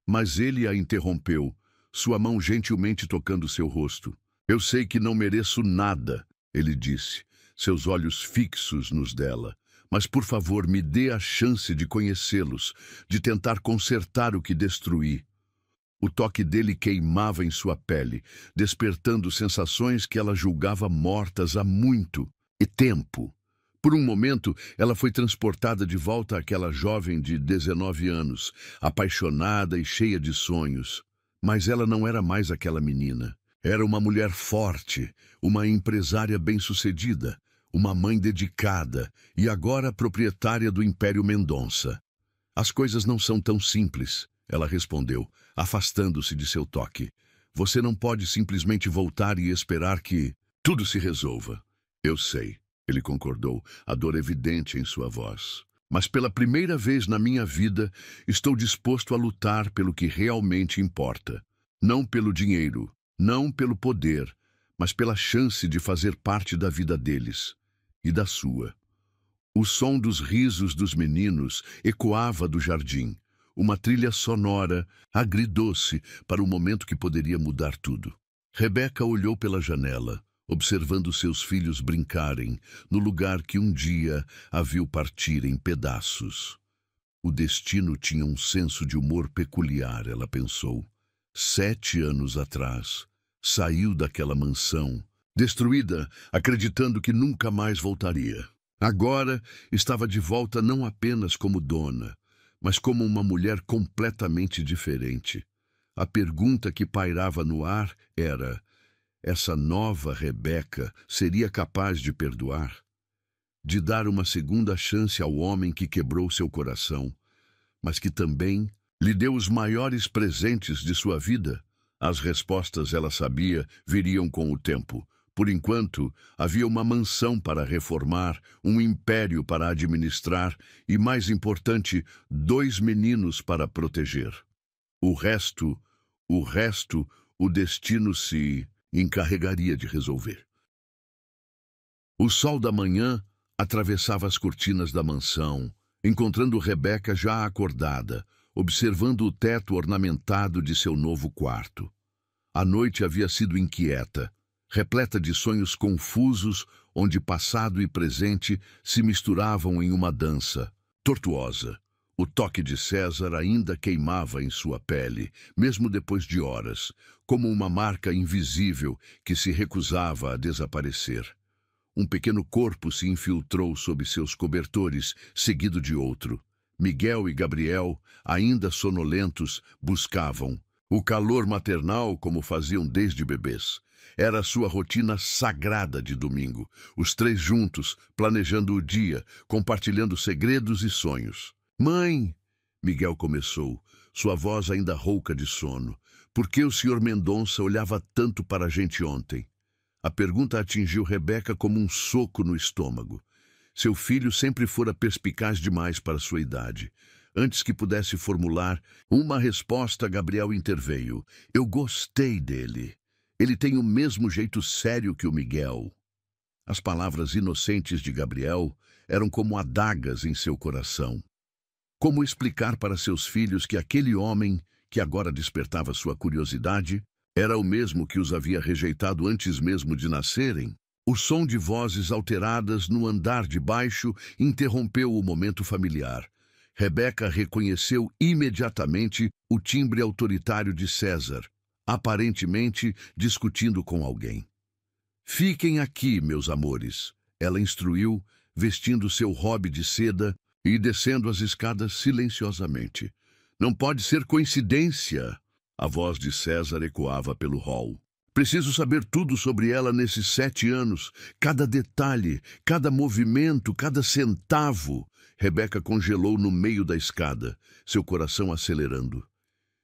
Mas ele a interrompeu, sua mão gentilmente tocando seu rosto. Eu sei que não mereço nada, ele disse, seus olhos fixos nos dela. Mas, por favor, me dê a chance de conhecê-los, de tentar consertar o que destruí. O toque dele queimava em sua pele, despertando sensações que ela julgava mortas há muito tempo. Por um momento, ela foi transportada de volta àquela jovem de 19 anos, apaixonada e cheia de sonhos. Mas ela não era mais aquela menina. Era uma mulher forte, uma empresária bem-sucedida, uma mãe dedicada e agora proprietária do Império Mendonça. As coisas não são tão simples, ela respondeu, afastando-se de seu toque. Você não pode simplesmente voltar e esperar que tudo se resolva. Eu sei, ele concordou, a dor evidente em sua voz. Mas pela primeira vez na minha vida, estou disposto a lutar pelo que realmente importa. Não pelo dinheiro, não pelo poder, mas pela chance de fazer parte da vida deles e da sua. O som dos risos dos meninos ecoava do jardim, uma trilha sonora, agridoce, para o momento que poderia mudar tudo. Rebeca olhou pela janela, observando seus filhos brincarem no lugar que um dia a viu partir em pedaços. O destino tinha um senso de humor peculiar, ela pensou. 7 anos atrás, saiu daquela mansão, destruída, acreditando que nunca mais voltaria. Agora estava de volta não apenas como dona, mas como uma mulher completamente diferente. A pergunta que pairava no ar era: essa nova Rebeca seria capaz de perdoar? De dar uma segunda chance ao homem que quebrou seu coração, mas que também lhe deu os maiores presentes de sua vida? As respostas, ela sabia, viriam com o tempo. Por enquanto, havia uma mansão para reformar, um império para administrar e, mais importante, 2 meninos para proteger. O resto, o destino se encarregaria de resolver. O sol da manhã atravessava as cortinas da mansão, encontrando Rebeca já acordada, observando o teto ornamentado de seu novo quarto. A noite havia sido inquieta, repleta de sonhos confusos, onde passado e presente se misturavam em uma dança tortuosa. O toque de César ainda queimava em sua pele, mesmo depois de horas, como uma marca invisível que se recusava a desaparecer. Um pequeno corpo se infiltrou sob seus cobertores, seguido de outro. Miguel e Gabriel, ainda sonolentos, buscavam o calor maternal como faziam desde bebês. Era a sua rotina sagrada de domingo, os 3 juntos, planejando o dia, compartilhando segredos e sonhos. "Mãe", Miguel começou, sua voz ainda rouca de sono, "por que o Sr. Mendonça olhava tanto para a gente ontem?" A pergunta atingiu Rebeca como um soco no estômago. Seu filho sempre fora perspicaz demais para sua idade. Antes que pudesse formular uma resposta, Gabriel interveio. "Eu gostei dele. Ele tem o mesmo jeito sério que o Miguel." As palavras inocentes de Gabriel eram como adagas em seu coração. Como explicar para seus filhos que aquele homem, que agora despertava sua curiosidade, era o mesmo que os havia rejeitado antes mesmo de nascerem? O som de vozes alteradas no andar de baixo interrompeu o momento familiar. Rebeca reconheceu imediatamente o timbre autoritário de César, aparentemente discutindo com alguém. "Fiquem aqui, meus amores", ela instruiu, vestindo seu robe de seda e descendo as escadas silenciosamente. "Não pode ser coincidência." A voz de César ecoava pelo hall. "Preciso saber tudo sobre ela nesses 7 anos. Cada detalhe, cada movimento, cada centavo." Rebeca congelou no meio da escada, seu coração acelerando.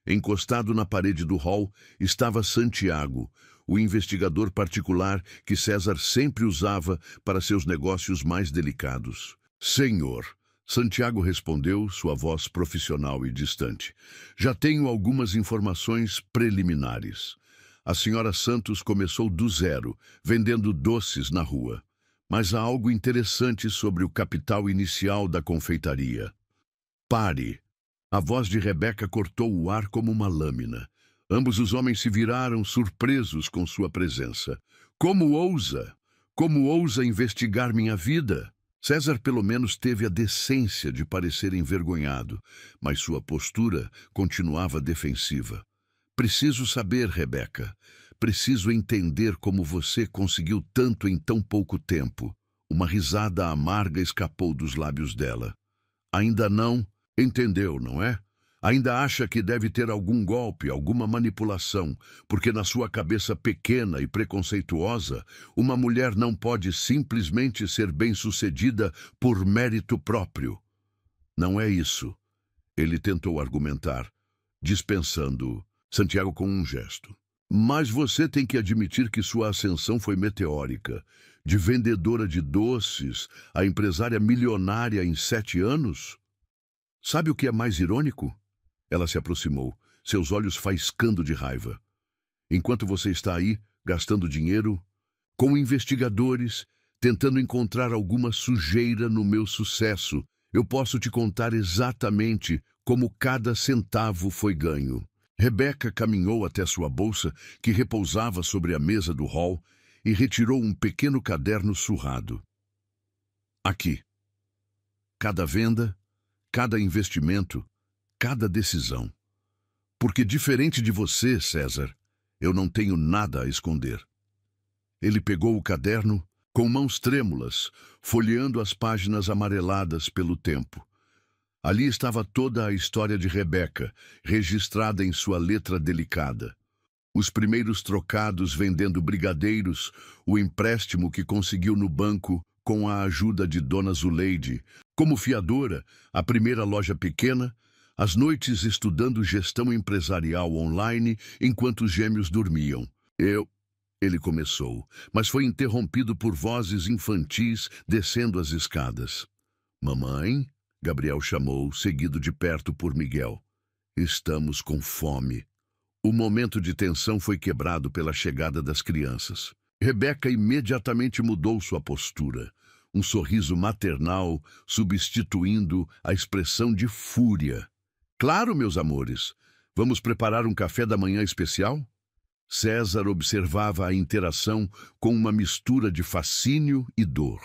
Encostado na parede do hall estava Santiago, o investigador particular que César sempre usava para seus negócios mais delicados. "Senhor", Santiago respondeu, sua voz profissional e distante, "já tenho algumas informações preliminares. A senhora Santos começou do zero, vendendo doces na rua. Mas há algo interessante sobre o capital inicial da confeitaria." "Pare." A voz de Rebeca cortou o ar como uma lâmina. Ambos os homens se viraram surpresos com sua presença. Como ousa? Como ousa investigar minha vida?" César pelo menos teve a decência de parecer envergonhado, mas sua postura continuava defensiva. "Preciso saber, Rebeca. Preciso entender como você conseguiu tanto em tão pouco tempo." Uma risada amarga escapou dos lábios dela. "Ainda não entendeu, não é? Ainda acha que deve ter algum golpe, alguma manipulação, porque na sua cabeça pequena e preconceituosa, uma mulher não pode simplesmente ser bem-sucedida por mérito próprio." "Não é isso", ele tentou argumentar, dispensando Santiago com um gesto. "Mas você tem que admitir que sua ascensão foi meteórica. De vendedora de doces a empresária milionária em 7 anos. Sabe o que é mais irônico?" Ela se aproximou, seus olhos faiscando de raiva. "Enquanto você está aí, gastando dinheiro, com investigadores, tentando encontrar alguma sujeira no meu sucesso. Eu posso te contar exatamente como cada centavo foi ganho. Rebeca caminhou até sua bolsa, que repousava sobre a mesa do hall, e retirou um pequeno caderno surrado. Aqui. Cada venda, cada investimento, cada decisão. Porque diferente de você, César, eu não tenho nada a esconder. Ele pegou o caderno com mãos trêmulas, folheando as páginas amareladas pelo tempo. Ali estava toda a história de Rebeca, registrada em sua letra delicada. Os primeiros trocados vendendo brigadeiros, o empréstimo que conseguiu no banco com a ajuda de Dona Zuleide, como fiadora, a primeira loja pequena, as noites estudando gestão empresarial online enquanto os gêmeos dormiam. Ele começou, mas foi interrompido por vozes infantis descendo as escadas. Mamãe, Gabriel chamou, seguido de perto por Miguel. Estamos com fome. O momento de tensão foi quebrado pela chegada das crianças. Rebeca imediatamente mudou sua postura, um sorriso maternal substituindo a expressão de fúria. Claro, meus amores. Vamos preparar um café da manhã especial? César observava a interação com uma mistura de fascínio e dor.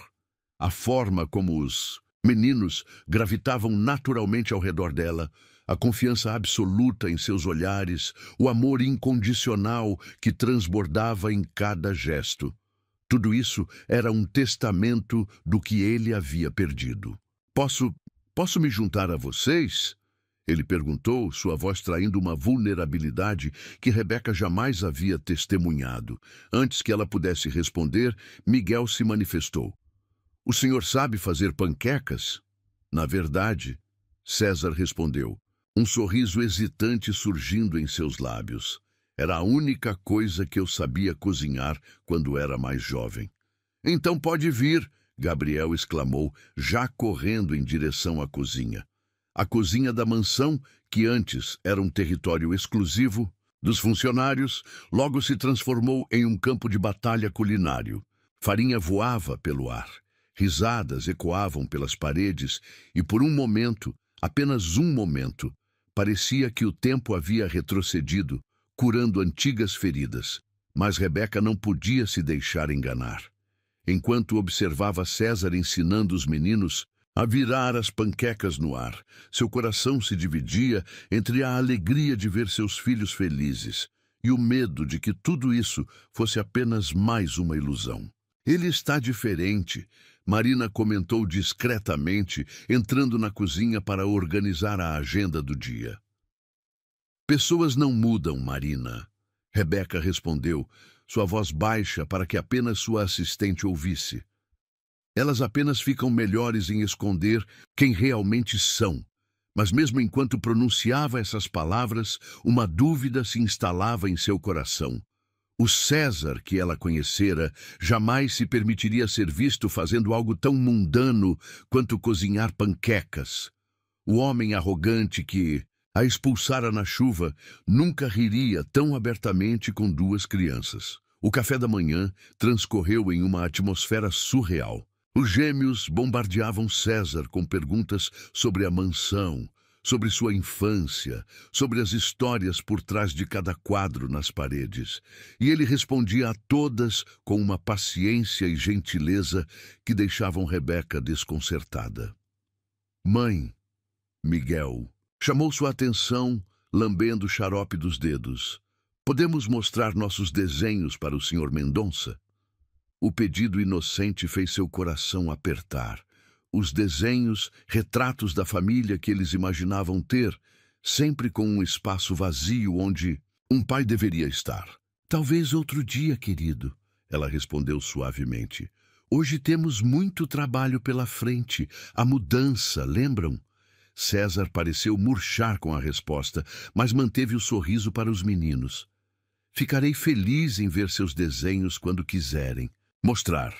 A forma como os meninos gravitavam naturalmente ao redor dela, a confiança absoluta em seus olhares, o amor incondicional que transbordava em cada gesto. Tudo isso era um testamento do que ele havia perdido. Posso me juntar a vocês? Ele perguntou, sua voz traindo uma vulnerabilidade que Rebeca jamais havia testemunhado. Antes que ela pudesse responder, Miguel se manifestou. O senhor sabe fazer panquecas? Na verdade, César respondeu, um sorriso hesitante surgindo em seus lábios. Era a única coisa que eu sabia cozinhar quando era mais jovem. Então pode vir, Gabriel exclamou, já correndo em direção à cozinha. A cozinha da mansão, que antes era um território exclusivo dos funcionários, logo se transformou em um campo de batalha culinário. Farinha voava pelo ar, risadas ecoavam pelas paredes e por um momento, apenas um momento, parecia que o tempo havia retrocedido, curando antigas feridas. Mas Rebeca não podia se deixar enganar. Enquanto observava César ensinando os meninos a virar as panquecas no ar, seu coração se dividia entre a alegria de ver seus filhos felizes e o medo de que tudo isso fosse apenas mais uma ilusão. Ele está diferente, Marina comentou discretamente, entrando na cozinha para organizar a agenda do dia. Pessoas não mudam, Marina, Rebeca respondeu, sua voz baixa para que apenas sua assistente ouvisse. Elas apenas ficam melhores em esconder quem realmente são. Mas mesmo enquanto pronunciava essas palavras, uma dúvida se instalava em seu coração. O César que ela conhecera jamais se permitiria ser visto fazendo algo tão mundano quanto cozinhar panquecas. O homem arrogante que a expulsara na chuva nunca riria tão abertamente com duas crianças. O café da manhã transcorreu em uma atmosfera surreal. Os gêmeos bombardeavam César com perguntas sobre a mansão, sobre sua infância, sobre as histórias por trás de cada quadro nas paredes. E ele respondia a todas com uma paciência e gentileza que deixavam Rebeca desconcertada. Mãe, Miguel, chamou sua atenção, lambendo o xarope dos dedos. Podemos mostrar nossos desenhos para o Sr. Mendonça? O pedido inocente fez seu coração apertar. Os desenhos, retratos da família que eles imaginavam ter, sempre com um espaço vazio onde um pai deveria estar. Talvez outro dia, querido, ela respondeu suavemente. Hoje temos muito trabalho pela frente. A mudança, lembram? César pareceu murchar com a resposta, mas manteve o sorriso para os meninos. Ficarei feliz em ver seus desenhos quando quiserem. Mostrar.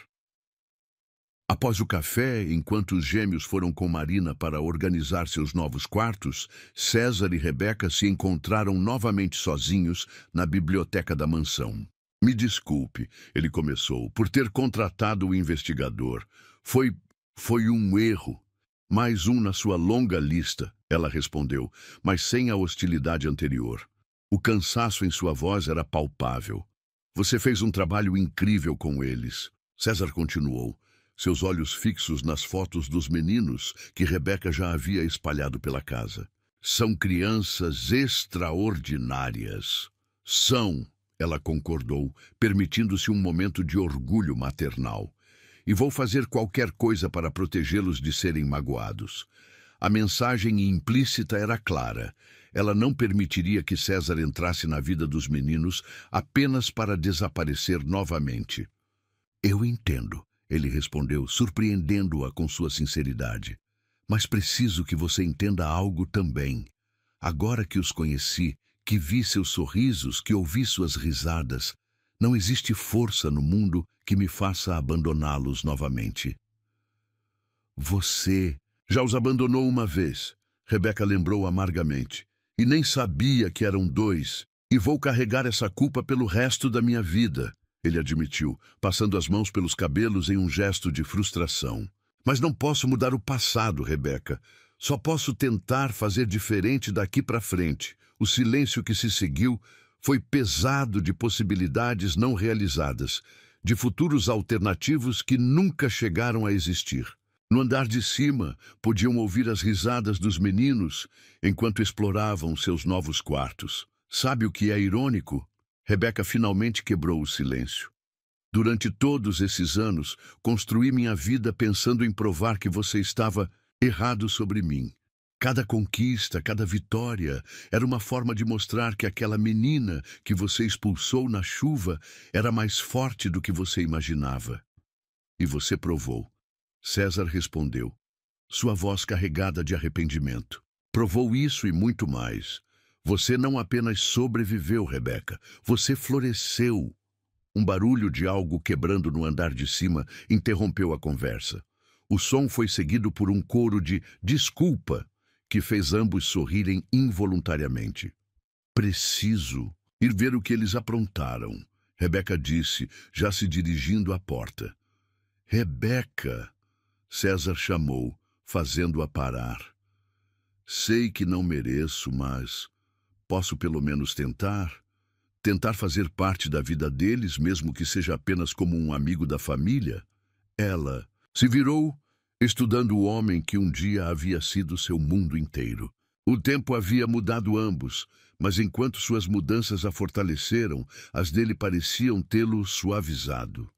Após o café, enquanto os gêmeos foram com Marina para organizar seus novos quartos, César e Rebeca se encontraram novamente sozinhos na biblioteca da mansão. Me desculpe, ele começou, por ter contratado o investigador. Foi, foi um erro. Mais um na sua longa lista, ela respondeu, mas sem a hostilidade anterior. O cansaço em sua voz era palpável. Você fez um trabalho incrível com eles. César continuou, seus olhos fixos nas fotos dos meninos que Rebeca já havia espalhado pela casa. São crianças extraordinárias. São, ela concordou, permitindo-se um momento de orgulho maternal. E vou fazer qualquer coisa para protegê-los de serem magoados. A mensagem implícita era clara. Ela não permitiria que César entrasse na vida dos meninos apenas para desaparecer novamente. Eu entendo, ele respondeu, surpreendendo-a com sua sinceridade. Mas preciso que você entenda algo também. Agora que os conheci, que vi seus sorrisos, que ouvi suas risadas, não existe força no mundo que me faça abandoná-los novamente. Você já os abandonou uma vez, Rebeca lembrou amargamente, e nem sabia que eram dois, e vou carregar essa culpa pelo resto da minha vida, ele admitiu, passando as mãos pelos cabelos em um gesto de frustração. Mas não posso mudar o passado, Rebeca. Só posso tentar fazer diferente daqui para frente. O silêncio que se seguiu foi pesado de possibilidades não realizadas, de futuros alternativos que nunca chegaram a existir. No andar de cima, podiam ouvir as risadas dos meninos enquanto exploravam seus novos quartos. Sabe o que é irônico? Rebeca finalmente quebrou o silêncio. Durante todos esses anos, construí minha vida pensando em provar que você estava errado sobre mim. Cada conquista, cada vitória era uma forma de mostrar que aquela menina que você expulsou na chuva era mais forte do que você imaginava. E você provou. César respondeu, sua voz carregada de arrependimento. Provou isso e muito mais. Você não apenas sobreviveu, Rebeca, você floresceu. Um barulho de algo quebrando no andar de cima interrompeu a conversa. O som foi seguido por um coro de desculpa, que fez ambos sorrirem involuntariamente. Preciso ir ver o que eles aprontaram, Rebeca disse, já se dirigindo à porta. Rebeca, César chamou, fazendo-a parar. Sei que não mereço, mas posso pelo menos tentar? Tentar fazer parte da vida deles, mesmo que seja apenas como um amigo da família? Ela se virou, estudando o homem que um dia havia sido seu mundo inteiro. O tempo havia mudado ambos, mas enquanto suas mudanças a fortaleceram, as dele pareciam tê-lo suavizado.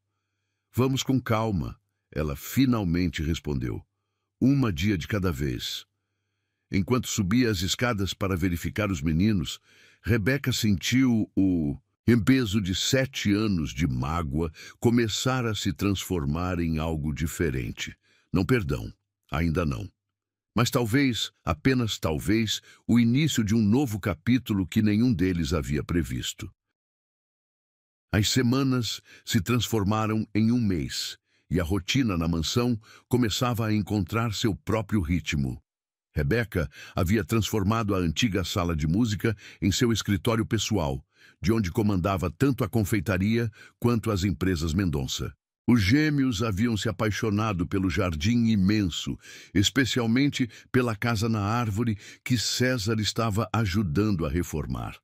Vamos com calma, ela finalmente respondeu. Uma dia de cada vez. Enquanto subia as escadas para verificar os meninos, Rebeca sentiu o peso de 7 anos de mágoa começar a se transformar em algo diferente. Não perdão, ainda não. Mas talvez, apenas talvez, o início de um novo capítulo que nenhum deles havia previsto. As semanas se transformaram em um mês, e a rotina na mansão começava a encontrar seu próprio ritmo. Rebeca havia transformado a antiga sala de música em seu escritório pessoal, de onde comandava tanto a confeitaria quanto as empresas Mendonça. Os gêmeos haviam se apaixonado pelo jardim imenso, especialmente pela casa na árvore que César estava ajudando a reformar.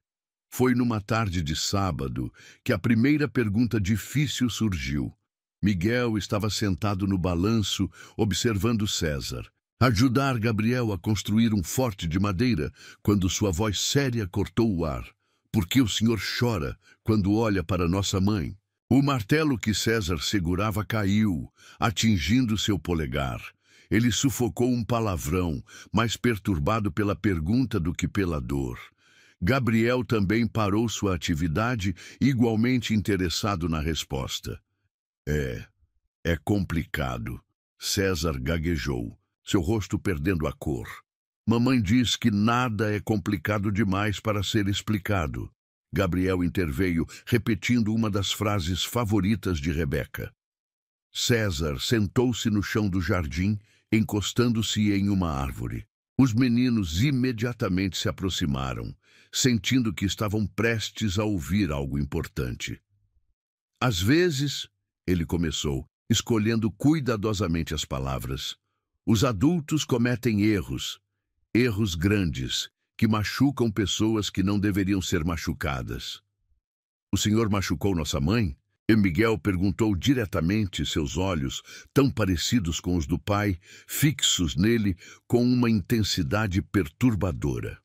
Foi numa tarde de sábado que a primeira pergunta difícil surgiu. Miguel estava sentado no balanço, observando César. Ajudar Gabriel a construir um forte de madeira, quando sua voz séria cortou o ar. Por que o senhor chora quando olha para nossa mãe? O martelo que César segurava caiu, atingindo seu polegar. Ele sufocou um palavrão, mais perturbado pela pergunta do que pela dor. Gabriel também parou sua atividade, igualmente interessado na resposta. É complicado. César gaguejou, seu rosto perdendo a cor. Mamãe diz que nada é complicado demais para ser explicado. Gabriel interveio, repetindo uma das frases favoritas de Rebeca. César sentou-se no chão do jardim, encostando-se em uma árvore. Os meninos imediatamente se aproximaram, sentindo que estavam prestes a ouvir algo importante. Às vezes, ele começou, escolhendo cuidadosamente as palavras, os adultos cometem erros, erros grandes, que machucam pessoas que não deveriam ser machucadas. O senhor machucou nossa mãe? E Miguel perguntou diretamente, seus olhos, tão parecidos com os do pai, fixos nele com uma intensidade perturbadora.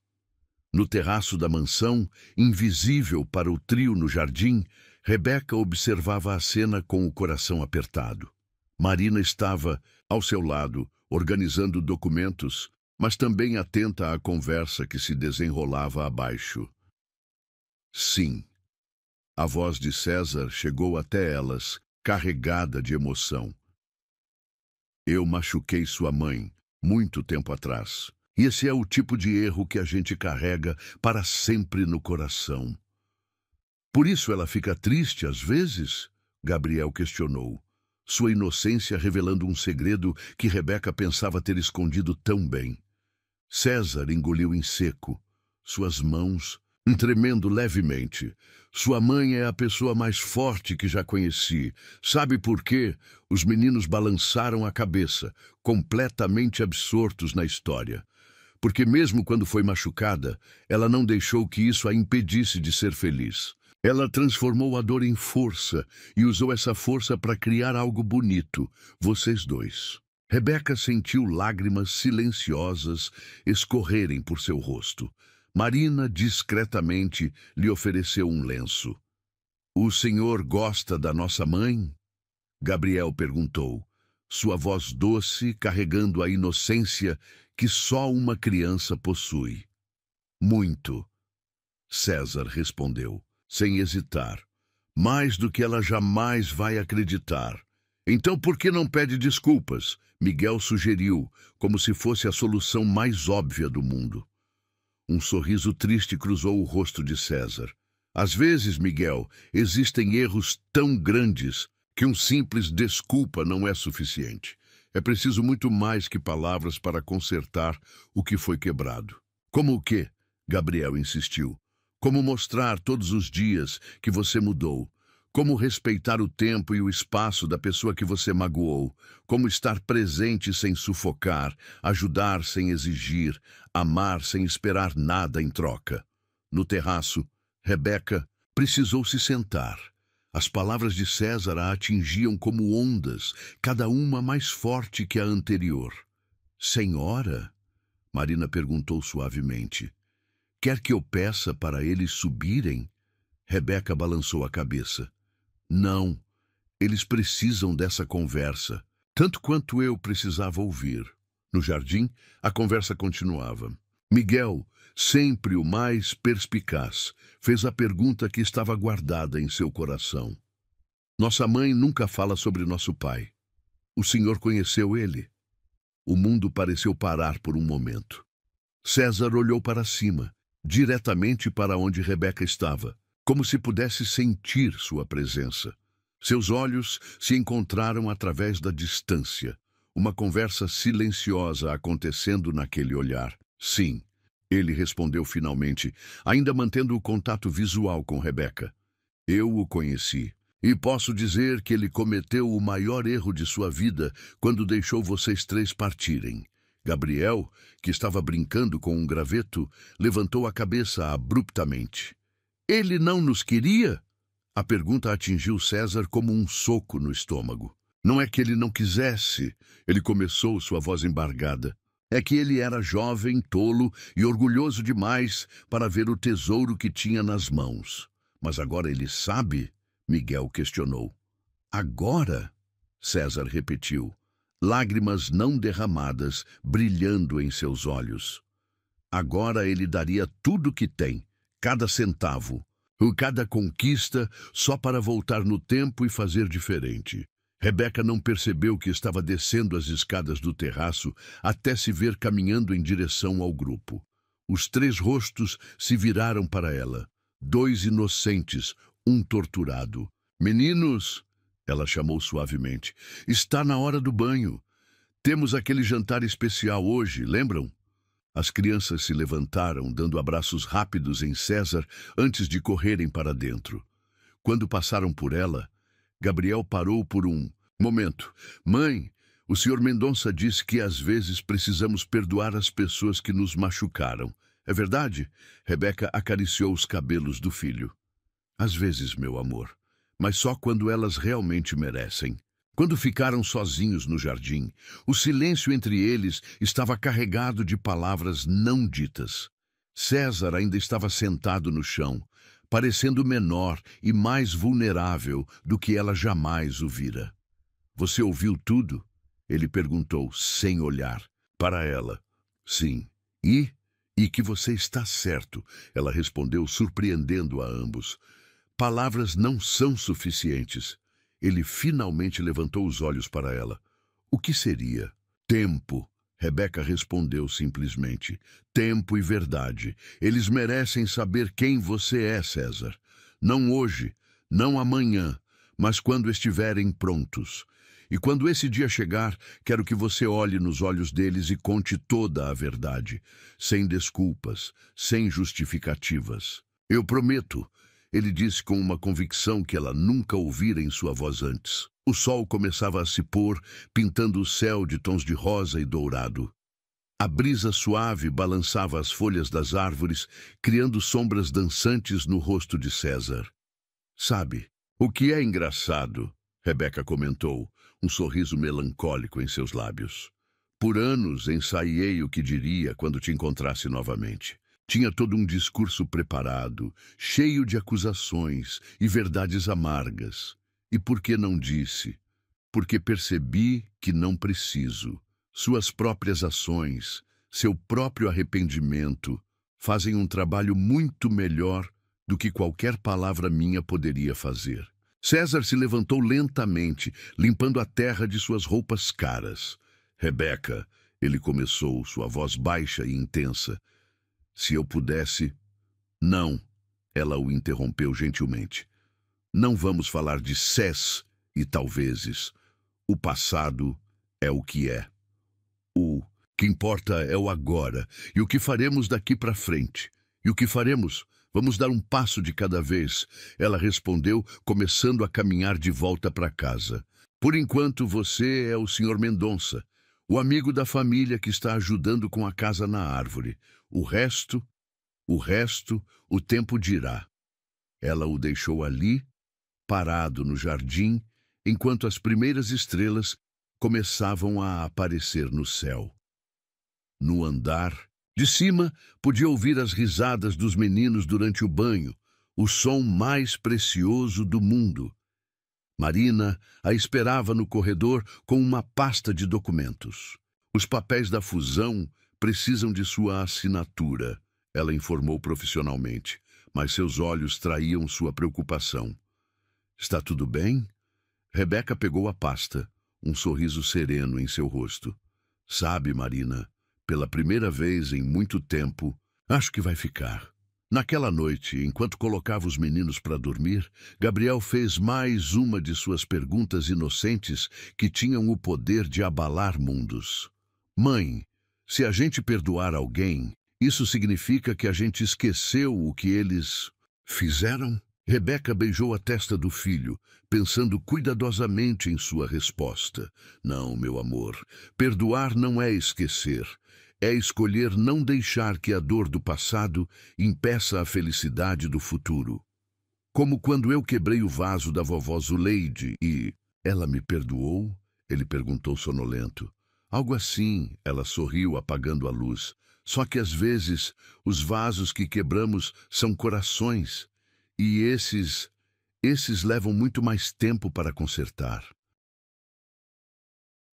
No terraço da mansão, invisível para o trio no jardim, Rebeca observava a cena com o coração apertado. Marina estava, ao seu lado, organizando documentos, mas também atenta à conversa que se desenrolava abaixo. Sim. A voz de César chegou até elas, carregada de emoção. Eu machuquei sua mãe, muito tempo atrás. E esse é o tipo de erro que a gente carrega para sempre no coração. Por isso ela fica triste às vezes? Gabriel questionou, sua inocência revelando um segredo que Rebeca pensava ter escondido tão bem. César engoliu em seco, suas mãos tremendo levemente. Sua mãe é a pessoa mais forte que já conheci. Sabe por quê? Os meninos balançaram a cabeça, completamente absortos na história. Porque mesmo quando foi machucada, ela não deixou que isso a impedisse de ser feliz. Ela transformou a dor em força e usou essa força para criar algo bonito, vocês dois. Rebeca sentiu lágrimas silenciosas escorrerem por seu rosto. Marina discretamente lhe ofereceu um lenço. O senhor gosta da nossa mãe? Gabriel perguntou, sua voz doce carregando a inocência que só uma criança possui. Muito. César respondeu, sem hesitar. Mais do que ela jamais vai acreditar. Então por que não pede desculpas? Miguel sugeriu, como se fosse a solução mais óbvia do mundo. Um sorriso triste cruzou o rosto de César. Às vezes, Miguel, existem erros tão grandes que um simples desculpa não é suficiente. É preciso muito mais que palavras para consertar o que foi quebrado. Como o quê? Gabriel insistiu. Como mostrar todos os dias que você mudou. Como respeitar o tempo e o espaço da pessoa que você magoou. Como estar presente sem sufocar, ajudar sem exigir, amar sem esperar nada em troca. No terraço, Rebeca precisou se sentar. As palavras de César a atingiam como ondas, cada uma mais forte que a anterior. Senhora? Marina perguntou suavemente. Quer que eu peça para eles subirem? Rebeca balançou a cabeça. Não, eles precisam dessa conversa, tanto quanto eu precisava ouvir. No jardim, a conversa continuava. Miguel, sempre o mais perspicaz, fez a pergunta que estava guardada em seu coração. Nossa mãe nunca fala sobre nosso pai. O senhor conheceu ele? O mundo pareceu parar por um momento. César olhou para cima, diretamente para onde Rebeca estava, como se pudesse sentir sua presença. Seus olhos se encontraram através da distância, uma conversa silenciosa acontecendo naquele olhar. Sim, ele respondeu finalmente, ainda mantendo o contato visual com Rebeca. Eu o conheci, e posso dizer que ele cometeu o maior erro de sua vida quando deixou vocês três partirem. Gabriel, que estava brincando com um graveto, levantou a cabeça abruptamente. Ele não nos queria? A pergunta atingiu César como um soco no estômago. Não é que ele não quisesse, ele começou, sua voz embargada. É que ele era jovem, tolo e orgulhoso demais para ver o tesouro que tinha nas mãos. Mas agora ele sabe? Miguel questionou. Agora? César repetiu, lágrimas não derramadas brilhando em seus olhos. Agora ele daria tudo o que tem, cada centavo, cada conquista, só para voltar no tempo e fazer diferente. Rebeca não percebeu que estava descendo as escadas do terraço até se ver caminhando em direção ao grupo. Os três rostos se viraram para ela. Dois inocentes, um torturado. Meninos, ela chamou suavemente, está na hora do banho. Temos aquele jantar especial hoje, lembram? As crianças se levantaram, dando abraços rápidos em César antes de correrem para dentro. Quando passaram por ela, Gabriel parou por um momento. Mãe, o Sr. Mendonça disse que às vezes precisamos perdoar as pessoas que nos machucaram. É verdade? Rebeca acariciou os cabelos do filho. Às vezes, meu amor, mas só quando elas realmente merecem. Quando ficaram sozinhos no jardim, o silêncio entre eles estava carregado de palavras não ditas. César ainda estava sentado no chão, parecendo menor e mais vulnerável do que ela jamais o vira. Você ouviu tudo? Ele perguntou, sem olhar para ela. Sim. E que você está certo, ela respondeu, surpreendendo a ambos. Palavras não são suficientes. Ele finalmente levantou os olhos para ela. O que seria? Tempo. Rebeca respondeu simplesmente. Tempo e verdade. Eles merecem saber quem você é, César. Não hoje, não amanhã, mas quando estiverem prontos. E quando esse dia chegar, quero que você olhe nos olhos deles e conte toda a verdade, sem desculpas, sem justificativas. Eu prometo, ele disse com uma convicção que ela nunca ouvira em sua voz antes. O sol começava a se pôr, pintando o céu de tons de rosa e dourado. A brisa suave balançava as folhas das árvores, criando sombras dançantes no rosto de César. Sabe, o que é engraçado? Rebeca comentou, um sorriso melancólico em seus lábios. Por anos ensaiei o que diria quando te encontrasse novamente. Tinha todo um discurso preparado, cheio de acusações e verdades amargas. E por que não disse? Porque percebi que não preciso. Suas próprias ações, seu próprio arrependimento, fazem um trabalho muito melhor do que qualquer palavra minha poderia fazer. César se levantou lentamente, limpando a terra de suas roupas caras. Rebeca, ele começou, sua voz baixa e intensa. Se eu pudesse... Não, ela o interrompeu gentilmente. Não vamos falar de sés e talvezes. O passado é o que é. O que importa é o agora e o que faremos daqui para frente. E o que faremos? Vamos dar um passo de cada vez, ela respondeu, começando a caminhar de volta para casa. Por enquanto, você é o Sr. Mendonça, o amigo da família que está ajudando com a casa na árvore. O resto, o tempo dirá. Ela o deixou ali, parado no jardim, enquanto as primeiras estrelas começavam a aparecer no céu. No andar de cima, podia ouvir as risadas dos meninos durante o banho, o som mais precioso do mundo. Marina a esperava no corredor com uma pasta de documentos. Os papéis da fusão precisam de sua assinatura, ela informou profissionalmente, mas seus olhos traíam sua preocupação. Está tudo bem? Rebeca pegou a pasta, um sorriso sereno em seu rosto. Sabe, Marina, pela primeira vez em muito tempo, acho que vai ficar. Naquela noite, enquanto colocava os meninos para dormir, Gabriel fez mais uma de suas perguntas inocentes que tinham o poder de abalar mundos. Mãe, se a gente perdoar alguém, isso significa que a gente esqueceu o que eles fizeram? Rebeca beijou a testa do filho, pensando cuidadosamente em sua resposta. Não, meu amor, perdoar não é esquecer. É escolher não deixar que a dor do passado impeça a felicidade do futuro. Como quando eu quebrei o vaso da vovó Zuleide e... Ela me perdoou? Ele perguntou sonolento. Algo assim, ela sorriu apagando a luz. Só que às vezes os vasos que quebramos são corações. E esses levam muito mais tempo para consertar.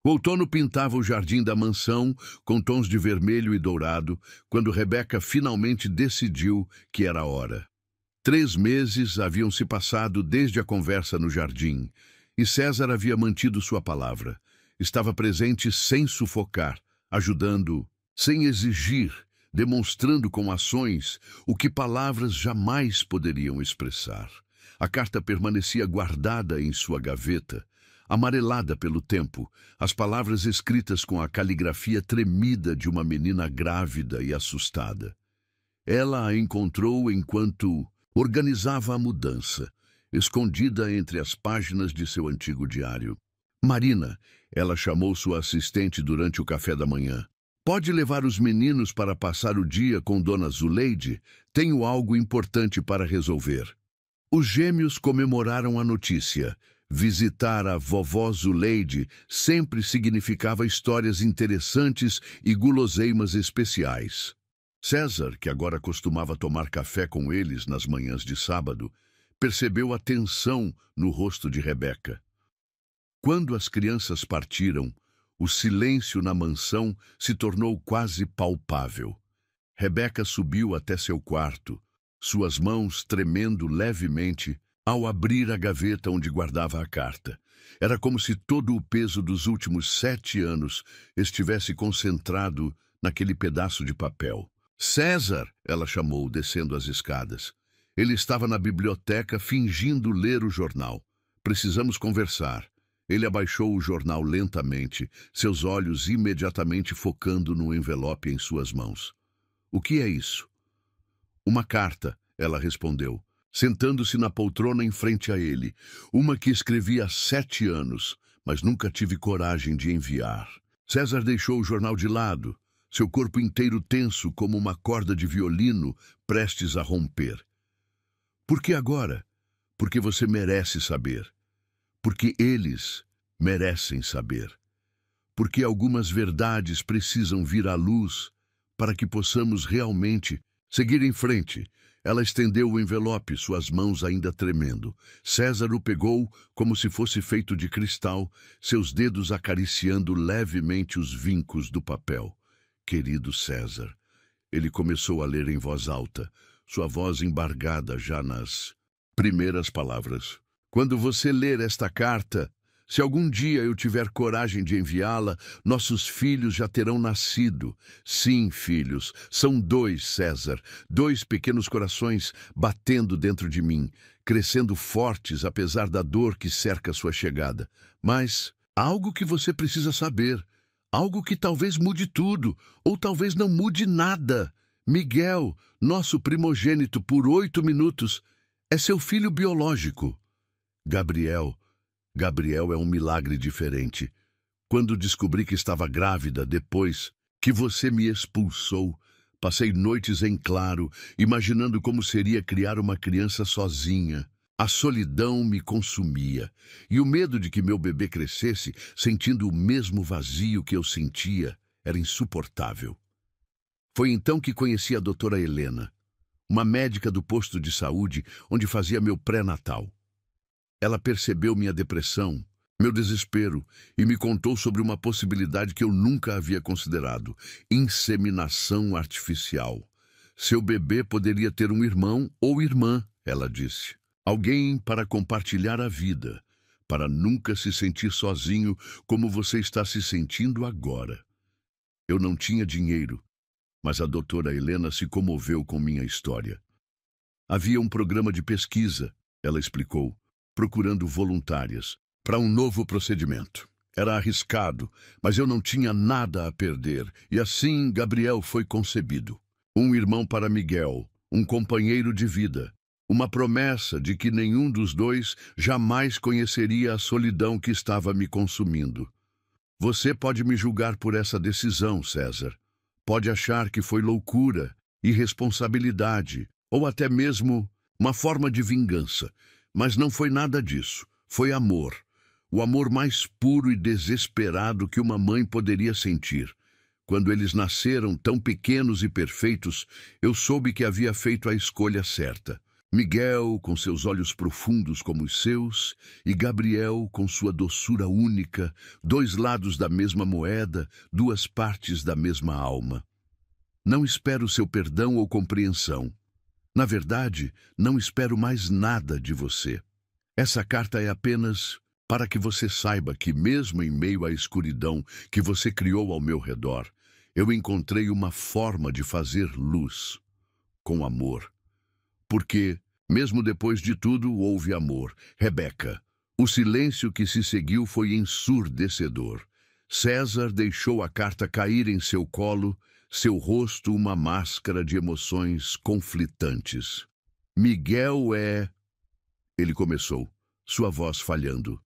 O outono pintava o jardim da mansão com tons de vermelho e dourado, quando Rebeca finalmente decidiu que era a hora. 3 meses haviam se passado desde a conversa no jardim, e César havia mantido sua palavra. Estava presente sem sufocar, ajudando, sem exigir, demonstrando com ações o que palavras jamais poderiam expressar. A carta permanecia guardada em sua gaveta, amarelada pelo tempo, as palavras escritas com a caligrafia tremida de uma menina grávida e assustada. Ela a encontrou enquanto organizava a mudança. escondida entre as páginas de seu antigo diário. Marina, ela chamou sua assistente durante o café da manhã. Pode levar os meninos para passar o dia com Dona Zuleide? Tenho algo importante para resolver. Os gêmeos comemoraram a notícia. Visitar a vovó Zuleide sempre significava histórias interessantes e guloseimas especiais. César, que agora costumava tomar café com eles nas manhãs de sábado, percebeu a tensão no rosto de Rebeca. Quando as crianças partiram, o silêncio na mansão se tornou quase palpável. Rebeca subiu até seu quarto, suas mãos tremendo levemente ao abrir a gaveta onde guardava a carta. Era como se todo o peso dos últimos 7 anos estivesse concentrado naquele pedaço de papel. César, ela chamou, descendo as escadas. Ele estava na biblioteca fingindo ler o jornal. Precisamos conversar. Ele abaixou o jornal lentamente, seus olhos imediatamente focando no envelope em suas mãos. O que é isso? Uma carta, ela respondeu, sentando-se na poltrona em frente a ele. Uma que escrevi há 7 anos, mas nunca tive coragem de enviar. César deixou o jornal de lado, seu corpo inteiro tenso como uma corda de violino prestes a romper. Por que agora? Porque você merece saber. Porque eles merecem saber. Porque algumas verdades precisam vir à luz para que possamos realmente seguir em frente. Ela estendeu o envelope, suas mãos ainda tremendo. César o pegou como se fosse feito de cristal, seus dedos acariciando levemente os vincos do papel. Querido César, ele começou a ler em voz alta, sua voz embargada já nas primeiras palavras. Quando você ler esta carta, se algum dia eu tiver coragem de enviá-la, nossos filhos já terão nascido. Sim, filhos, são 2, César, 2 pequenos corações batendo dentro de mim, crescendo fortes apesar da dor que cerca sua chegada. Mas há algo que você precisa saber, algo que talvez mude tudo, ou talvez não mude nada. Miguel, nosso primogênito por 8 minutos, é seu filho biológico. Gabriel é um milagre diferente. Quando descobri que estava grávida, depois que você me expulsou, passei noites em claro, imaginando como seria criar uma criança sozinha. A solidão me consumia, e o medo de que meu bebê crescesse, sentindo o mesmo vazio que eu sentia, era insuportável. Foi então que conheci a doutora Helena, uma médica do posto de saúde onde fazia meu pré-natal. Ela percebeu minha depressão, meu desespero, e me contou sobre uma possibilidade que eu nunca havia considerado: inseminação artificial. Seu bebê poderia ter um irmão ou irmã, ela disse. Alguém para compartilhar a vida, para nunca se sentir sozinho como você está se sentindo agora. Eu não tinha dinheiro, mas a doutora Helena se comoveu com minha história. Havia um programa de pesquisa, ela explicou, procurando voluntárias para um novo procedimento. Era arriscado, mas eu não tinha nada a perder, e assim Gabriel foi concebido. Um irmão para Miguel, um companheiro de vida, uma promessa de que nenhum dos dois jamais conheceria a solidão que estava me consumindo. Você pode me julgar por essa decisão, César. Pode achar que foi loucura, irresponsabilidade, ou até mesmo uma forma de vingança. Mas não foi nada disso. Foi amor. O amor mais puro e desesperado que uma mãe poderia sentir. Quando eles nasceram tão pequenos e perfeitos, eu soube que havia feito a escolha certa. Miguel, com seus olhos profundos como os seus, e Gabriel, com sua doçura única, 2 lados da mesma moeda, 2 partes da mesma alma. Não espero seu perdão ou compreensão. Na verdade, não espero mais nada de você. Essa carta é apenas para que você saiba que, mesmo em meio à escuridão que você criou ao meu redor, eu encontrei uma forma de fazer luz, com amor. Porque, mesmo depois de tudo, houve amor. Rebeca, o silêncio que se seguiu foi ensurdecedor. César deixou a carta cair em seu colo, seu rosto uma máscara de emoções conflitantes. Miguel é... Ele começou, sua voz falhando.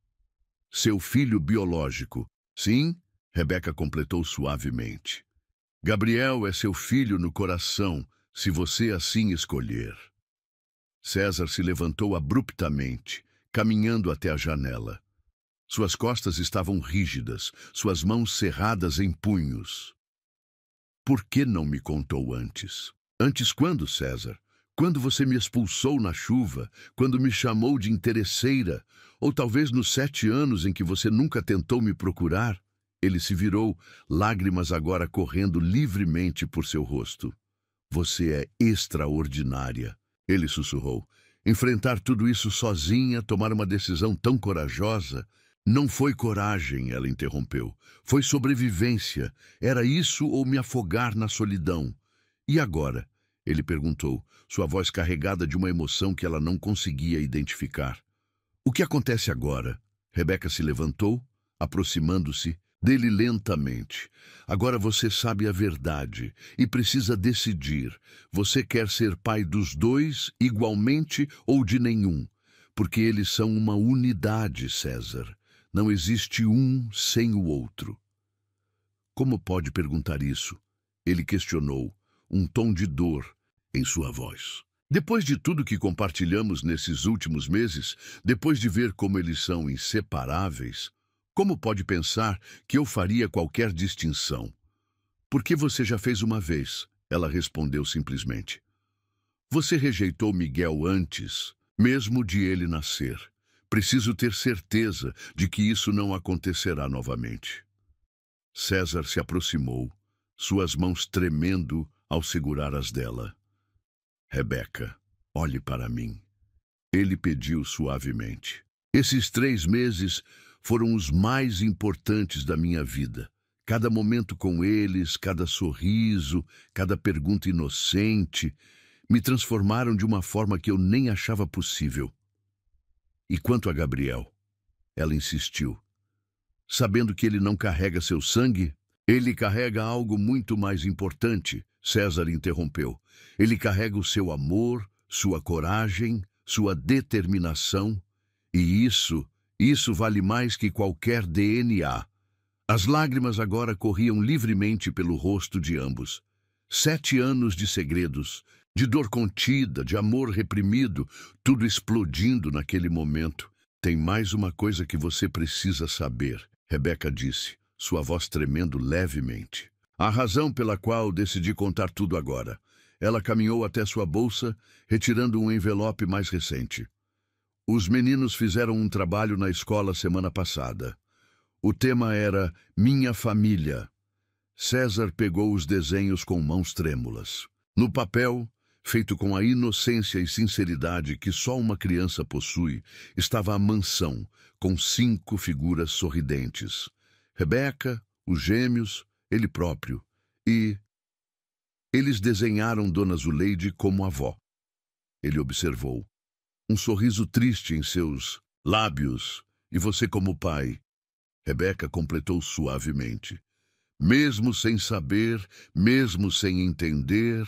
Seu filho biológico. Sim, Rebeca completou suavemente. Gabriel é seu filho no coração, se você assim escolher. César se levantou abruptamente, caminhando até a janela. Suas costas estavam rígidas, suas mãos cerradas em punhos. Por que não me contou antes? Antes quando, César? Quando você me expulsou na chuva, quando me chamou de interesseira, ou talvez nos 7 anos em que você nunca tentou me procurar? Ele se virou, lágrimas agora correndo livremente por seu rosto. Você é extraordinária, ele sussurrou. Enfrentar tudo isso sozinha, tomar uma decisão tão corajosa. Não foi coragem, ela interrompeu. Foi sobrevivência. Era isso ou me afogar na solidão? E agora? Ele perguntou, sua voz carregada de uma emoção que ela não conseguia identificar. O que acontece agora? Rebeca se levantou, aproximando-se dele lentamente. Agora você sabe a verdade e precisa decidir. Você quer ser pai dos dois igualmente ou de nenhum? Porque eles são uma unidade, César. Não existe um sem o outro. Como pode perguntar isso? Ele questionou, um tom de dor em sua voz. Depois de tudo que compartilhamos nesses últimos meses, depois de ver como eles são inseparáveis, como pode pensar que eu faria qualquer distinção? Porque você já fez uma vez, ela respondeu simplesmente. Você rejeitou Miguel antes, mesmo de ele nascer. Preciso ter certeza de que isso não acontecerá novamente. César se aproximou, suas mãos tremendo ao segurar as dela. Rebeca, olhe para mim. Ele pediu suavemente. Esses 3 meses foram os mais importantes da minha vida. Cada momento com eles, cada sorriso, cada pergunta inocente, me transformaram de uma forma que eu nem achava possível. E quanto a Gabriel? Ela insistiu. Sabendo que ele não carrega seu sangue, ele carrega algo muito mais importante, César interrompeu. Ele carrega o seu amor, sua coragem, sua determinação, e isso vale mais que qualquer DNA. As lágrimas agora corriam livremente pelo rosto de ambos. 7 anos de segredos, de dor contida, de amor reprimido, tudo explodindo naquele momento. Tem mais uma coisa que você precisa saber, Rebeca disse, sua voz tremendo levemente. A razão pela qual decidi contar tudo agora. Ela caminhou até sua bolsa, retirando um envelope mais recente. Os meninos fizeram um trabalho na escola semana passada. O tema era Minha Família. César pegou os desenhos com mãos trêmulas. No papel, feito com a inocência e sinceridade que só uma criança possui, estava a mansão, com 5 figuras sorridentes. Rebeca, os gêmeos, ele próprio. E eles desenharam Dona Zuleide como avó. Ele observou. Um sorriso triste em seus lábios, e você como pai. Rebeca completou suavemente. Mesmo sem saber, mesmo sem entender,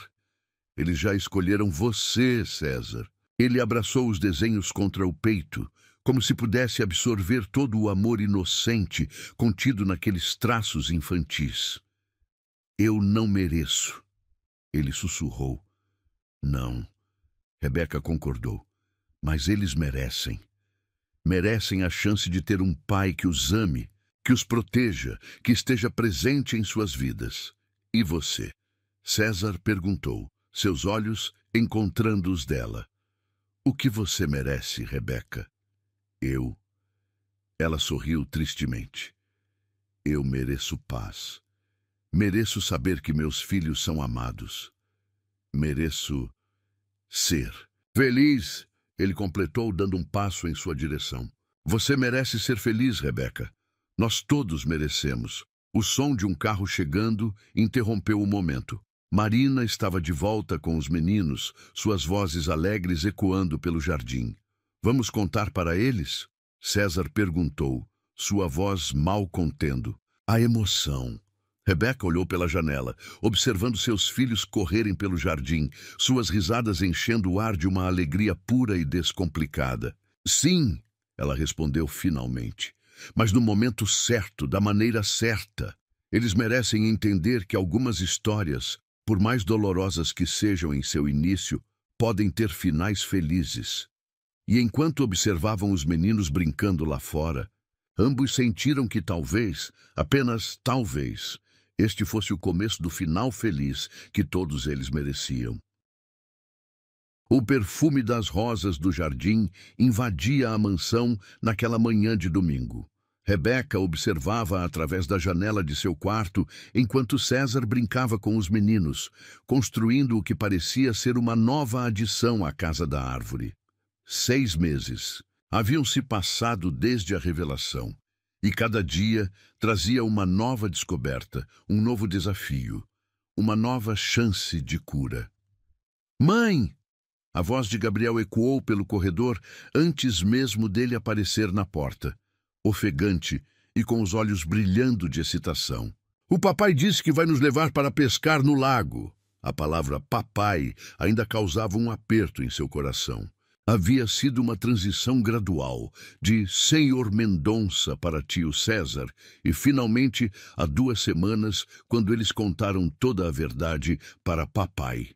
eles já escolheram você, César. Ele abraçou os desenhos contra o peito, como se pudesse absorver todo o amor inocente contido naqueles traços infantis. Eu não mereço, ele sussurrou. Não, Rebeca concordou, mas eles merecem. Merecem a chance de ter um pai que os ame, que os proteja, que esteja presente em suas vidas. E você? César perguntou, seus olhos encontrando os dela. O que você merece, Rebeca? Eu. Ela sorriu tristemente. Eu mereço paz. Mereço saber que meus filhos são amados. Mereço ser feliz, ele completou, dando um passo em sua direção. Você merece ser feliz, Rebeca. Nós todos merecemos. O som de um carro chegando interrompeu o momento. Marina estava de volta com os meninos, suas vozes alegres ecoando pelo jardim. Vamos contar para eles? César perguntou, sua voz mal contendo. A emoção. Rebeca olhou pela janela, observando seus filhos correrem pelo jardim, suas risadas enchendo o ar de uma alegria pura e descomplicada. Sim, ela respondeu finalmente. Mas no momento certo, da maneira certa. Eles merecem entender que algumas histórias, por mais dolorosas que sejam em seu início, podem ter finais felizes. E enquanto observavam os meninos brincando lá fora, ambos sentiram que talvez, apenas talvez, este fosse o começo do final feliz que todos eles mereciam. O perfume das rosas do jardim invadia a mansão naquela manhã de domingo. Rebeca observava através da janela de seu quarto enquanto César brincava com os meninos, construindo o que parecia ser uma nova adição à casa da árvore. 6 meses haviam se passado desde a revelação, e cada dia trazia uma nova descoberta, um novo desafio, uma nova chance de cura. Mãe! A voz de Gabriel ecoou pelo corredor antes mesmo dele aparecer na porta, ofegante e com os olhos brilhando de excitação. O papai disse que vai nos levar para pescar no lago. A palavra papai ainda causava um aperto em seu coração. Havia sido uma transição gradual, de Senhor Mendonça para tio César, e finalmente, há 2 semanas, quando eles contaram toda a verdade para papai.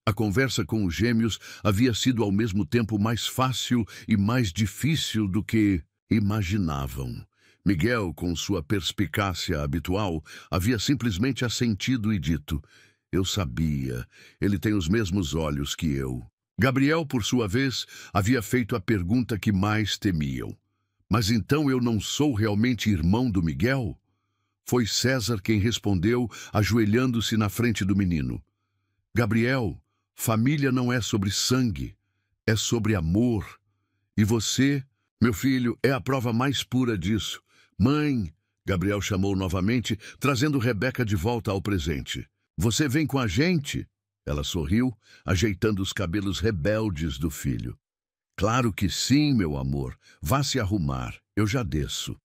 A conversa com os gêmeos havia sido ao mesmo tempo mais fácil e mais difícil do que imaginavam. Miguel, com sua perspicácia habitual, havia simplesmente assentido e dito: "Eu sabia, ele tem os mesmos olhos que eu." Gabriel, por sua vez, havia feito a pergunta que mais temiam: "Mas então eu não sou realmente irmão do Miguel?" Foi César quem respondeu, ajoelhando-se na frente do menino: "Gabriel, família não é sobre sangue, é sobre amor. E você, meu filho, é a prova mais pura disso." "Mãe," Gabriel chamou novamente, trazendo Rebeca de volta ao presente. "Você vem com a gente?" Ela sorriu, ajeitando os cabelos rebeldes do filho. "Claro que sim, meu amor. Vá se arrumar, eu já desço."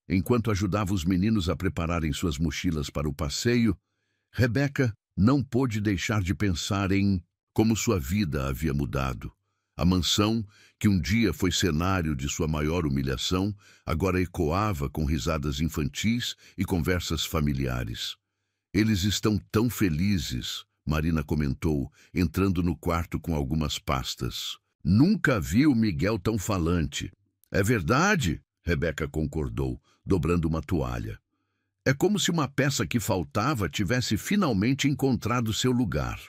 Enquanto ajudava os meninos a prepararem suas mochilas para o passeio, Rebeca não pôde deixar de pensar em como sua vida havia mudado. A mansão, que um dia foi cenário de sua maior humilhação, agora ecoava com risadas infantis e conversas familiares. "Eles estão tão felizes," Marina comentou, entrando no quarto com algumas pastas. "Nunca vi o Miguel tão falante." "É verdade," Rebeca concordou, dobrando uma toalha. "É como se uma peça que faltava tivesse finalmente encontrado seu lugar."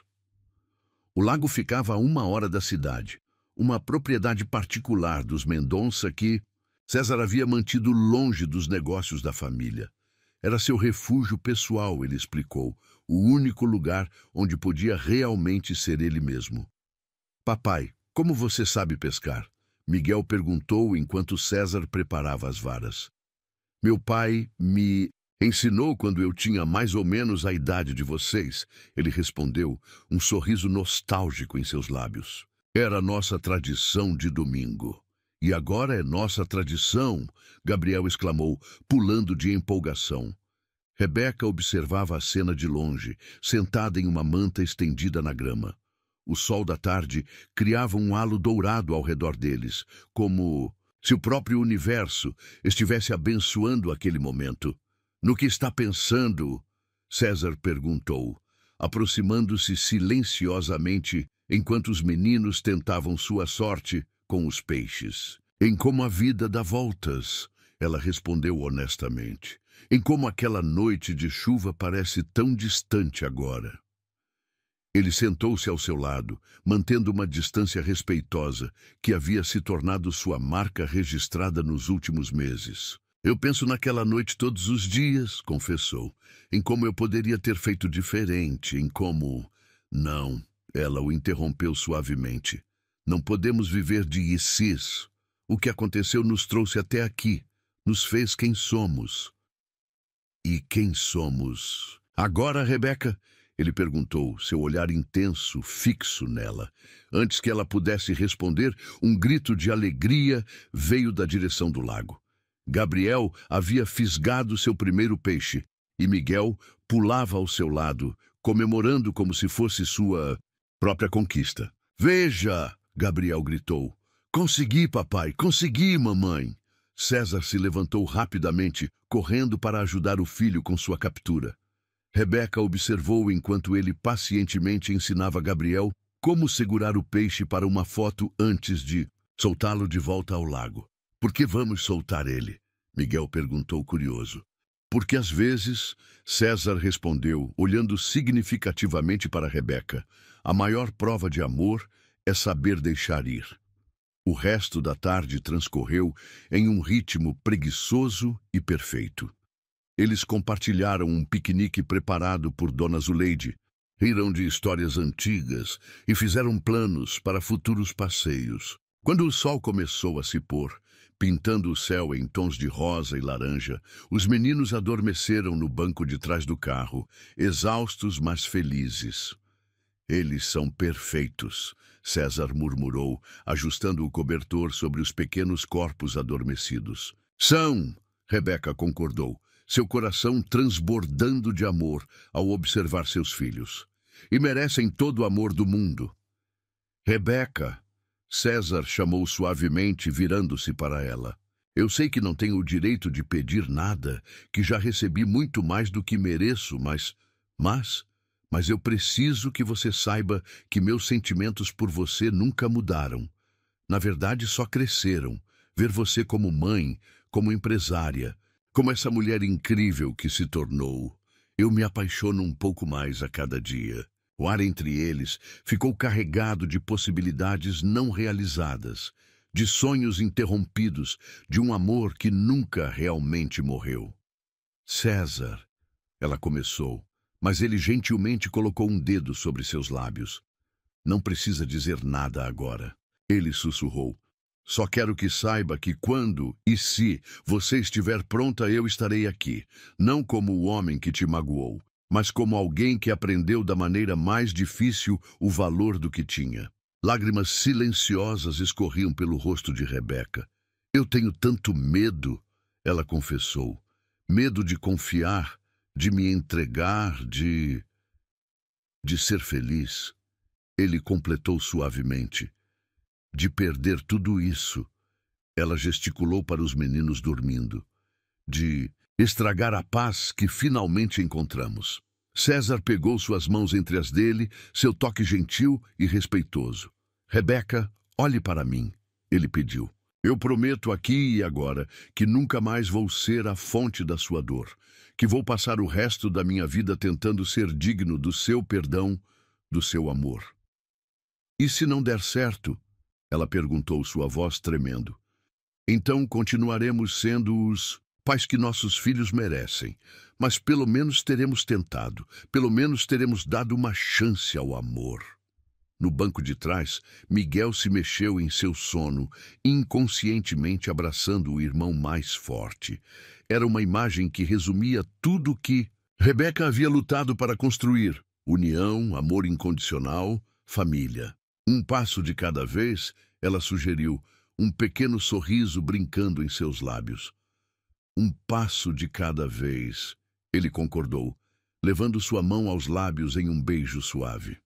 O lago ficava a 1 hora da cidade, uma propriedade particular dos Mendonça que César havia mantido longe dos negócios da família. Era seu refúgio pessoal, ele explicou, o único lugar onde podia realmente ser ele mesmo. "Papai, como você sabe pescar?" Miguel perguntou enquanto César preparava as varas. "Meu pai me ensinou quando eu tinha mais ou menos a idade de vocês," ele respondeu, um sorriso nostálgico em seus lábios. "Era nossa tradição de domingo." "E agora é nossa tradição," Gabriel exclamou, pulando de empolgação. Rebeca observava a cena de longe, sentada em uma manta estendida na grama. O sol da tarde criava um halo dourado ao redor deles, como se o próprio universo estivesse abençoando aquele momento. "No que está pensando?" César perguntou, aproximando-se silenciosamente enquanto os meninos tentavam sua sorte com os peixes. "Em como a vida dá voltas," ela respondeu honestamente. "Em como aquela noite de chuva parece tão distante agora." Ele sentou-se ao seu lado, mantendo uma distância respeitosa que havia se tornado sua marca registrada nos últimos meses. "Eu penso naquela noite todos os dias," confessou, "em como eu poderia ter feito diferente, em como..." "Não," ela o interrompeu suavemente. "Não podemos viver de ICs. O que aconteceu nos trouxe até aqui, nos fez quem somos." "E quem somos agora, Rebeca?" Ele perguntou, seu olhar intenso, fixo nela. Antes que ela pudesse responder, um grito de alegria veio da direção do lago. Gabriel havia fisgado seu primeiro peixe, e Miguel pulava ao seu lado, comemorando como se fosse sua própria conquista. "Veja!" Gabriel gritou. Consegui, papai, consegui, mamãe. César se levantou rapidamente, correndo para ajudar o filho com sua captura. Rebeca observou enquanto ele pacientemente ensinava Gabriel como segurar o peixe para uma foto antes de soltá-lo de volta ao lago. Por que vamos soltar ele? Miguel perguntou curioso. Porque às vezes, César respondeu, olhando significativamente para Rebeca, a maior prova de amor é saber deixar ir. O resto da tarde transcorreu em um ritmo preguiçoso e perfeito. Eles compartilharam um piquenique preparado por Dona Zuleide, riram de histórias antigas e fizeram planos para futuros passeios. Quando o sol começou a se pôr, pintando o céu em tons de rosa e laranja, os meninos adormeceram no banco de trás do carro, exaustos, mas felizes. Eles são perfeitos, César murmurou, ajustando o cobertor sobre os pequenos corpos adormecidos. São, Rebeca concordou, seu coração transbordando de amor ao observar seus filhos. E merecem todo o amor do mundo. Rebeca, César chamou suavemente, virando-se para ela. Eu sei que não tenho o direito de pedir nada, que já recebi muito mais do que mereço, mas eu preciso que você saiba que meus sentimentos por você nunca mudaram. Na verdade, só cresceram. Ver você como mãe, como empresária, como essa mulher incrível que se tornou. Eu me apaixono um pouco mais a cada dia. O ar entre eles ficou carregado de possibilidades não realizadas, de sonhos interrompidos, de um amor que nunca realmente morreu. César, ela começou, mas ele gentilmente colocou um dedo sobre seus lábios. Não precisa dizer nada agora. Ele sussurrou. Só quero que saiba que quando e se você estiver pronta, eu estarei aqui, não como o homem que te magoou, mas como alguém que aprendeu da maneira mais difícil o valor do que tinha. Lágrimas silenciosas escorriam pelo rosto de Rebeca. Eu tenho tanto medo, ela confessou. Medo de confiar, de me entregar, de ser feliz. Ele completou suavemente. De perder tudo isso. Ela gesticulou para os meninos dormindo. De estragar a paz que finalmente encontramos. César pegou suas mãos entre as dele, seu toque gentil e respeitoso. Rebeca, olhe para mim, ele pediu. Eu prometo aqui e agora que nunca mais vou ser a fonte da sua dor, que vou passar o resto da minha vida tentando ser digno do seu perdão, do seu amor. E se não der certo? Ela perguntou, sua voz tremendo. Então continuaremos sendo os pais que nossos filhos merecem, mas pelo menos teremos tentado, pelo menos teremos dado uma chance ao amor. No banco de trás, Miguel se mexeu em seu sono, inconscientemente abraçando o irmão mais forte. Era uma imagem que resumia tudo que Rebeca havia lutado para construir: união, amor incondicional, família. Um passo de cada vez, ela sugeriu, um pequeno sorriso brincando em seus lábios. Um passo de cada vez, ele concordou, levando sua mão aos lábios em um beijo suave.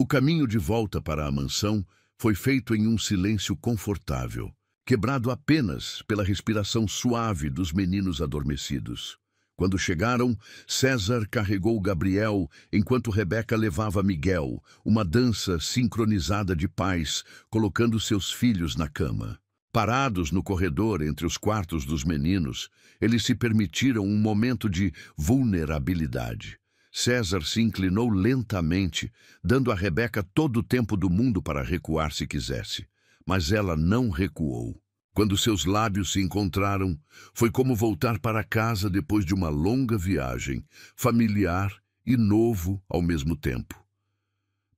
O caminho de volta para a mansão foi feito em um silêncio confortável, quebrado apenas pela respiração suave dos meninos adormecidos. Quando chegaram, César carregou Gabriel, enquanto Rebeca levava Miguel, uma dança sincronizada de pais, colocando seus filhos na cama. Parados no corredor entre os quartos dos meninos, eles se permitiram um momento de vulnerabilidade. César se inclinou lentamente, dando a Rebeca todo o tempo do mundo para recuar se quisesse. Mas ela não recuou. Quando seus lábios se encontraram, foi como voltar para casa depois de uma longa viagem, familiar e novo ao mesmo tempo.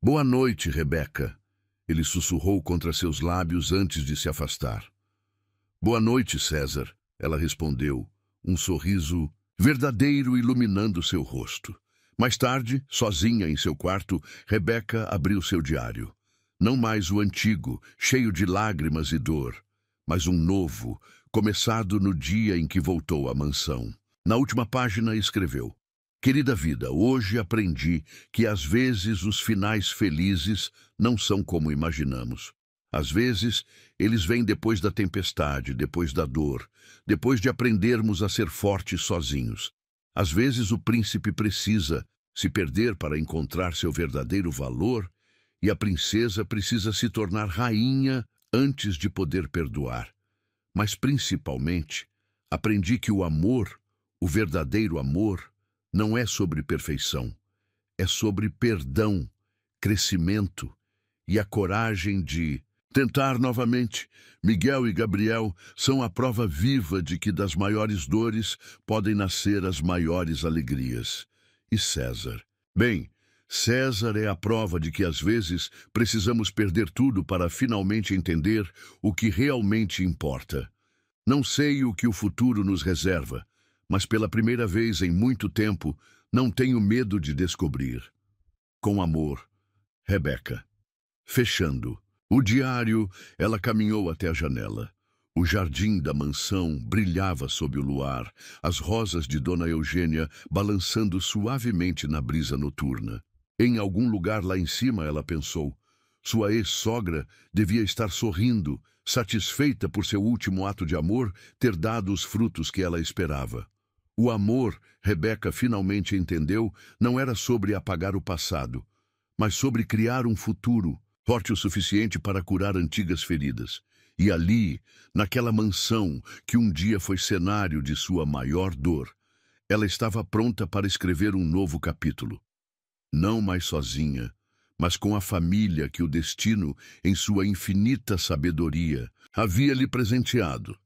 Boa noite, Rebeca, ele sussurrou contra seus lábios antes de se afastar. Boa noite, César, ela respondeu, um sorriso verdadeiro iluminando seu rosto. Mais tarde, sozinha em seu quarto, Rebeca abriu seu diário. Não mais o antigo, cheio de lágrimas e dor, mas um novo, começado no dia em que voltou à mansão. Na última página escreveu: Querida vida, hoje aprendi que às vezes os finais felizes não são como imaginamos. Às vezes, eles vêm depois da tempestade, depois da dor, depois de aprendermos a ser fortes sozinhos. Às vezes, o príncipe precisa se perder para encontrar seu verdadeiro valor, e a princesa precisa se tornar rainha antes de poder perdoar. Mas, principalmente, aprendi que o amor, o verdadeiro amor, não é sobre perfeição. É sobre perdão, crescimento e a coragem de tentar novamente. Miguel e Gabriel são a prova viva de que das maiores dores podem nascer as maiores alegrias. E César? Bem, César é a prova de que às vezes precisamos perder tudo para finalmente entender o que realmente importa. Não sei o que o futuro nos reserva, mas pela primeira vez em muito tempo não tenho medo de descobrir. Com amor, Rebeca. Fechando o diário, ela caminhou até a janela. O jardim da mansão brilhava sob o luar, as rosas de Dona Eugênia balançando suavemente na brisa noturna. Em algum lugar lá em cima, ela pensou, sua ex-sogra devia estar sorrindo, satisfeita por seu último ato de amor ter dado os frutos que ela esperava. O amor, Rebeca finalmente entendeu, não era sobre apagar o passado, mas sobre criar um futuro forte o suficiente para curar antigas feridas. E ali, naquela mansão que um dia foi cenário de sua maior dor, ela estava pronta para escrever um novo capítulo. Não mais sozinha, mas com a família que o destino, em sua infinita sabedoria, havia lhe presenteado.